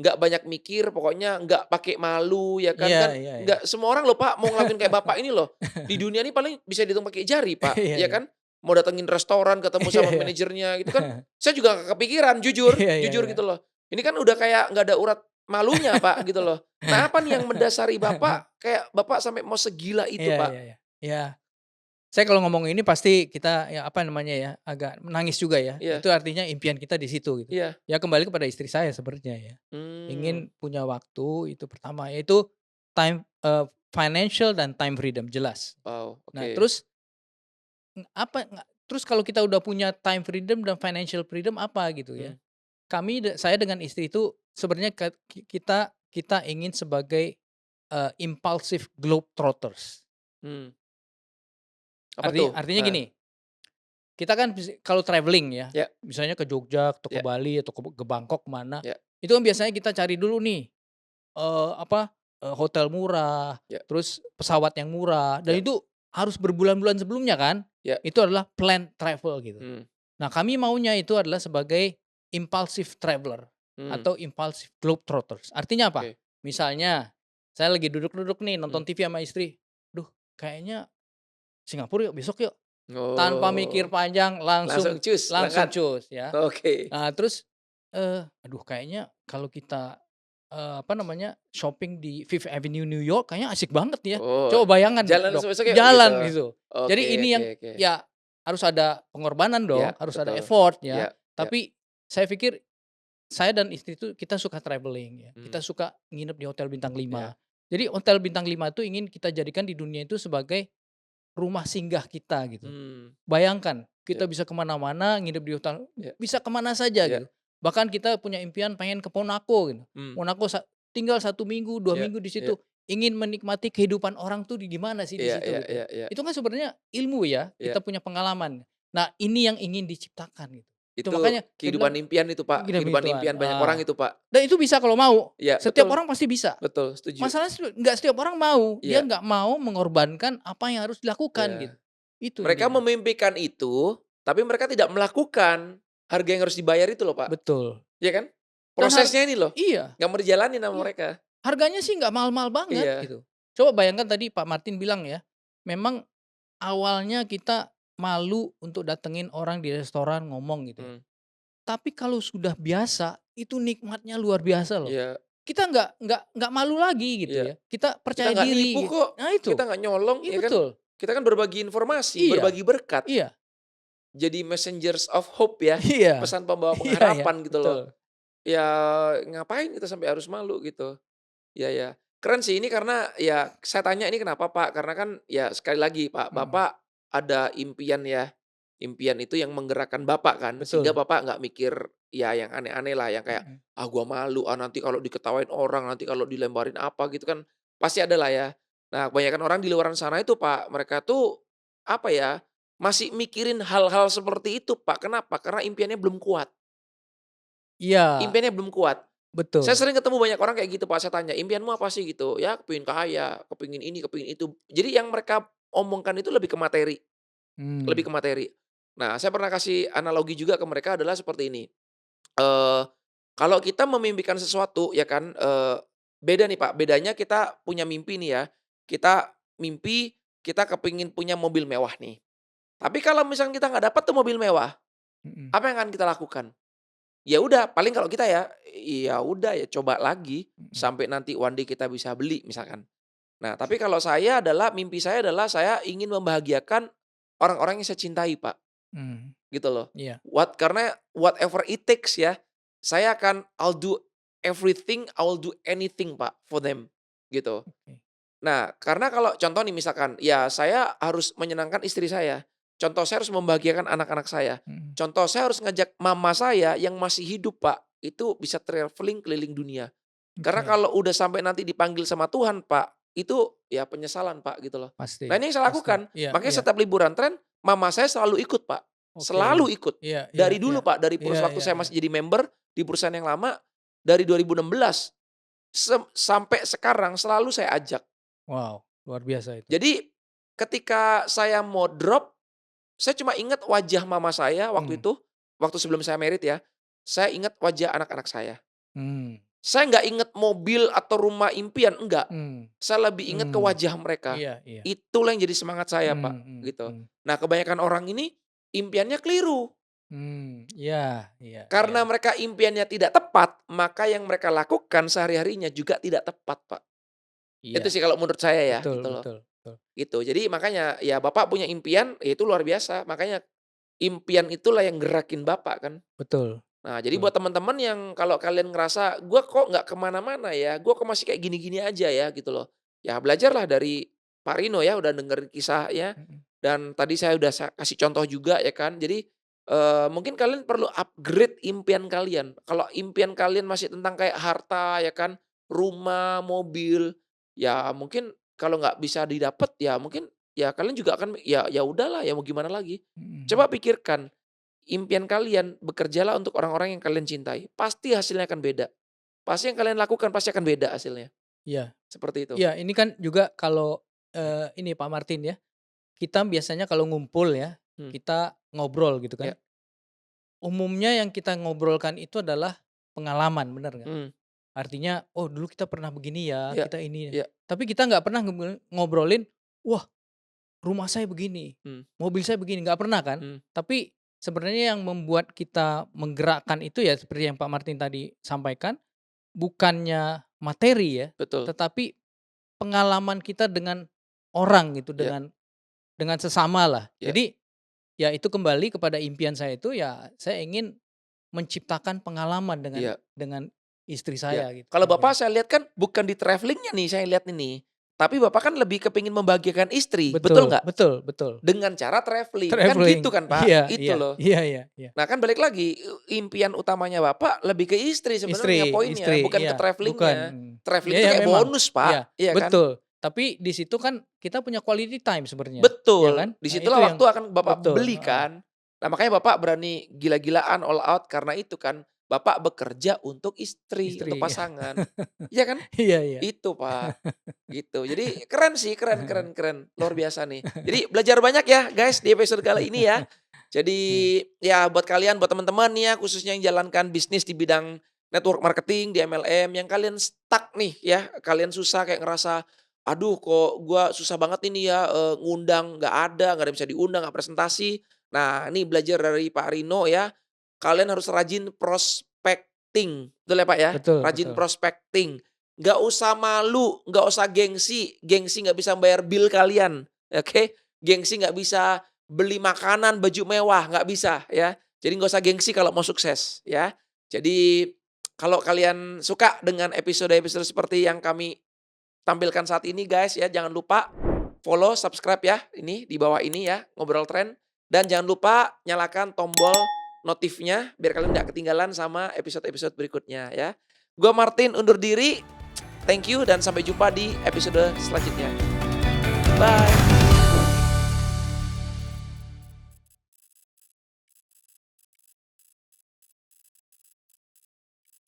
nggak banyak mikir, pokoknya nggak pakai malu ya kan, Iya kan iya iya. nggak semua orang loh Pak mau ngelakuin kayak Bapak ini loh. Di dunia ini paling bisa dihitung pakai jari Pak, Iya ya iya. kan? Mau datengin restoran, ketemu Iya sama iya. manajernya gitu kan, saya juga nggak kepikiran jujur Iya iya jujur iya. gitu loh. Ini kan udah kayak nggak ada urat malunya Pak, gitu loh. Nah apa nih yang mendasari Bapak, kayak Bapak sampai mau segila itu Iya Pak? iya iya. Iya. Saya kalau ngomong ini pasti kita ya, apa namanya ya, agak menangis juga ya. Iya Itu artinya impian kita di situ gitu. iya, Ya kembali kepada istri saya sebenarnya ya. mmm, Ingin punya waktu itu pertama, yaitu financial dan time freedom, jelas. wow, Nah oke, terus, terus kalau kita udah punya time freedom dan financial freedom apa gitu mmm, ya. Saya dengan istri itu sebenarnya kita ingin sebagai, impulsive globetrotters. mmm, apa tuh? Artinya gini, kita kan kalau traveling ya, Ya misalnya ke Jogja atau ke ya Bali atau ke Bangkok mana, ya itu kan biasanya kita cari dulu nih, apa, hotel murah, ya terus pesawat yang murah, dan ya itu harus berbulan-bulan sebelumnya kan, ya, itu adalah plan travel gitu. mmm, Nah, kami maunya itu adalah sebagai impulsive traveler mmm, atau impulsive globetrotters. Artinya apa? oke, Misalnya, saya lagi duduk-duduk nih mmm, nonton TV sama istri, "Duh, kayaknya Singapura yuk, besok yuk." Tanpa mikir oh, panjang langsung langsung cus langsung berangkat? cus ya. Oke, Nah, terus, aduh kayaknya kalau kita, apa namanya, shopping di Fifth Avenue New York kayaknya asik banget ya. oh, Coba bayangkan jalan Dok, besok-besok yuk gitu? jalan gitu. Oke Jadi ini oke yang oke, ya harus ada pengorbanan iya dong, harus ada betul, effort iya ya. iya, Tapi saya pikir saya dan istri itu kita suka traveling ya, Mmm, kita suka nginep di hotel bintang iya, 5. Jadi hotel bintang 5 itu ingin kita jadikan di dunia itu sebagai rumah singgah kita gitu. mmm, Bayangkan iya kita bisa kemana mana nginep di hotel, iya bisa kemana saja iya, gitu. Bahkan kita punya impian pengen ke Monaco gitu. mmm, Monaco tinggal 1 minggu, 2 iya minggu di iya situ, ingin menikmati kehidupan orang tuh di gimana sih di iya situ iya gitu. iya iya Itu kan sebenarnya ilmu ya, iya. kita punya pengalaman. Nah, ini yang ingin diciptakan gitu. Itu Itu makanya saya kehidupan bilang impian itu, Pak, gila kehidupan begituan, impian banyak orang itu, Pak. dan itu bisa kalau mau, Iya, setiap betul orang pasti bisa. betul, setuju. Masalahnya nggak setiap orang mau, dia Iya nggak mau mengorbankan apa yang harus dilakukan iya. gitu. Itu Mereka intinya. memimpikan itu, tapi mereka tidak melakukan harga yang harus dibayar itu loh, Pak. Betul. Iya kan? Dan Prosesnya ini loh, iya nggak mau dijalanin sama iya, mereka. harganya sih nggak mahal-mahal banget Iya, gitu. Coba bayangkan tadi Pak Martin bilang ya, memang awalnya kita malu untuk datengin orang di restoran ngomong gitu ya. mmm, Tapi kalau sudah biasa, itu nikmatnya luar biasa loh. iya Kita nggak malu lagi gitu iya. ya, kita Kita percaya nggak nipu diri. kok, Nah itu, kita nggak nyolong, iya ya kan? betul. Kita kan berbagi informasi, Iya berbagi berkat, iya jadi messengers of hope ya, iya pesan pembawa iya iya, pengharapan gitu loh. betul. Ya ngapain kita sampai harus malu gitu. Ya ya. Keren sih ini karena ya saya tanya ini kenapa Pak, karena kan ya sekali lagi Pak, Mhm, Bapak ada impian ya. Impian itu yang menggerakkan Bapak kan, sehingga betul. Bapak nggak mikir ya yang aneh-aneh lah, yang kayak, Mhm. "Ah gua malu, ah nanti kalau diketawain orang, nanti kalau dilemparin apa," gitu kan, pasti ada lah ya. Nah kebanyakan orang di luaran sana itu Pak, mereka tuh apa ya, masih mikirin hal-hal seperti itu Pak, kenapa? Karena impiannya belum kuat. Iya, Impiannya belum kuat. Saya betul. sering ketemu banyak orang kayak gitu, Pak, saya tanya, "Impianmu apa sih?" Gitu, "Ya kepengin kaya, kepengin ini, kepengin itu." Jadi yang mereka omongkan itu lebih ke materi, lebih Mmm, ke materi. Nah, saya pernah kasih analogi juga ke mereka adalah seperti ini, eee, kalau kita memimpikan sesuatu ya kan, beda nih, Pak, bedanya kita punya mimpi nih ya, kita mimpi kita kepengin punya mobil mewah nih. Tapi kalau misalnya kita nggak dapat tuh mobil mewah, mhm apa yang akan kita lakukan? Ya udah, paling kalau kita ya, ya udah ya coba lagi mhm, sampai nanti one day kita bisa beli misalkan. Nah, tapi kalau saya adalah mimpi saya adalah saya ingin membahagiakan orang-orang yang saya cintai, Pak, mmm, gitu loh. iya, Karena whatever it takes ya, I'll do everything, I will do anything, Pak, for them, gitu. oke, Nah, karena kalau contoh nih misalkan, ya saya harus menyenangkan istri saya. Contoh saya harus membahagiakan anak-anak saya. mhm, Contoh saya harus ngajak mama saya yang masih hidup, Pak, itu bisa traveling keliling dunia. Karena oke, kalau udah sampai nanti dipanggil sama Tuhan, Pak, itu ya penyesalan, Pak, gitu loh. pasti Nah, ini yang saya pasti. lakukan. Iya Makanya iya, setiap liburan tren, mama saya selalu ikut, Pak. oke. Selalu ikut. Iya iya Dari iya. dulu, Pak, dari Iya waktu iya saya iya. masih jadi member di perusahaan yang lama, dari 2016 sampai sekarang selalu saya ajak. Wow, luar biasa itu. Jadi, ketika saya mau drop, saya cuma ingat wajah mama saya waktu Mmm, itu, waktu sebelum saya married ya, saya ingat wajah anak-anak saya. mmm, Saya nggak inget mobil atau rumah impian, enggak. mmm, Saya lebih ingat ke mmm, wajah mereka. iya iya, Itulah yang jadi semangat saya, Pak, gitu. mmm, Nah, kebanyakan orang ini impiannya keliru. iya iya iya, Karena mereka impiannya tidak tepat, maka yang mereka lakukan sehari-harinya juga tidak tepat, Pak. Itu iya, sih kalau menurut saya ya, betul gitu loh. betul betul, Gitu. Jadi makanya, ya Bapak punya impian, ya itu luar biasa. Makanya impian itulah yang gerakin Bapak kan. betul Nah, jadi betul, buat teman-teman yang kalau kalian ngerasa, "Gua kok nggak kemana mana ya, gua kok masih kayak gini-gini aja ya," gitu loh. Ya belajarlah dari Pak Rino ya, udah dengerin kisahnya, mhm, dan tadi saya udah kasih contoh juga ya kan. Jadi, mungkin kalian perlu upgrade impian kalian. Kalau impian kalian masih tentang kayak harta ya kan, rumah, mobil, ya mungkin kalau nggak bisa didapat ya mungkin ya kalian juga akan ya ya udahlah ya mau gimana lagi. mhm, Coba pikirkan, impian kalian, bekerjalah untuk orang-orang yang kalian cintai, pasti hasilnya akan beda. Pasti yang kalian lakukan pasti akan beda hasilnya, iya seperti itu. iya, ini kan juga kalau, ini Pak Martin ya, kita biasanya kalau ngumpul ya, Hmm, kita ngobrol gitu ya, kan, umumnya yang kita ngobrolkan itu adalah pengalaman, bener nggak? hmm, Artinya, "Oh dulu kita pernah begini ya, ya, kita ini ya." ya, Tapi kita nggak pernah ngobrolin, "Wah rumah saya begini, hmm, mobil saya begini." Nggak pernah kan? hmm, Tapi sebenarnya yang membuat kita menggerakkan itu ya seperti yang Pak Martin tadi sampaikan, bukannya materi ya, betul, tetapi pengalaman kita dengan orang gitu, ya, dengan sesama lah. ya, Jadi, ya itu kembali kepada impian saya itu ya, saya ingin menciptakan pengalaman Iya. dengan istri Iya. saya gitu Kalau kira-kira. Bapak saya lihat kan bukan di travelling-nya nih saya lihat ini, tapi Bapak kan lebih kepingin membahagiakan istri, betul Betul nggak? betul betul. Dengan cara travelling, kan gitu Traveling. kan Pak, Iya itu iya loh. iya iya iya. Nah kan balik lagi, impian utamanya Bapak lebih ke istri sebenarnya poinnya, Istri, bukan ke iya, bukan, travelling-nya. Travelling iya itu iya kayak memang, bonus iya, Pak, iya kan? betul. Tapi di situ kan kita punya quality time sebenarnya, ya Betul, kan? di Nah itu situlah yang waktu akan Bapak betul, beli heeh. kan. Nah makanya Bapak berani gila-gilaan all out karena itu kan, Bapak bekerja untuk istri, untuk Istri, pasangan. Iya kan? iya iya. Itu Pak, gitu. Jadi keren sih, keren keren keren, luar biasa nih. Jadi belajar banyak ya guys di episode kali ini ya. Jadi ya buat kalian, buat teman-teman nih ya khususnya yang jalankan bisnis di bidang network marketing di MLM yang kalian stuck nih ya, kalian susah kayak ngerasa, "Aduh kok gua susah banget ini ya, ngundang nggak ada yang bisa diundang, nggak presentasi." Nah ini belajar dari Pak Rino ya, kalian harus rajin prospecting, betul ya Pak ya? Betul Rajin betul. prospecting, nggak usah malu, nggak usah gengsi, gengsi nggak bisa bayar bill kalian, oke? Gengsi nggak bisa beli makanan, baju mewah, nggak bisa ya. Jadi nggak usah gengsi kalau mau sukses ya. Jadi kalau kalian suka dengan episode-episode seperti yang kami tampilkan saat ini guys ya, jangan lupa follow, subscribe ya, ini di bawah ini ya, Ngobrol Tren. Dan jangan lupa nyalakan tombol notifnya biar kalian nggak ketinggalan sama episode-episode berikutnya ya. Gua Martin undur diri, thank you dan sampai jumpa di episode selanjutnya. Bye.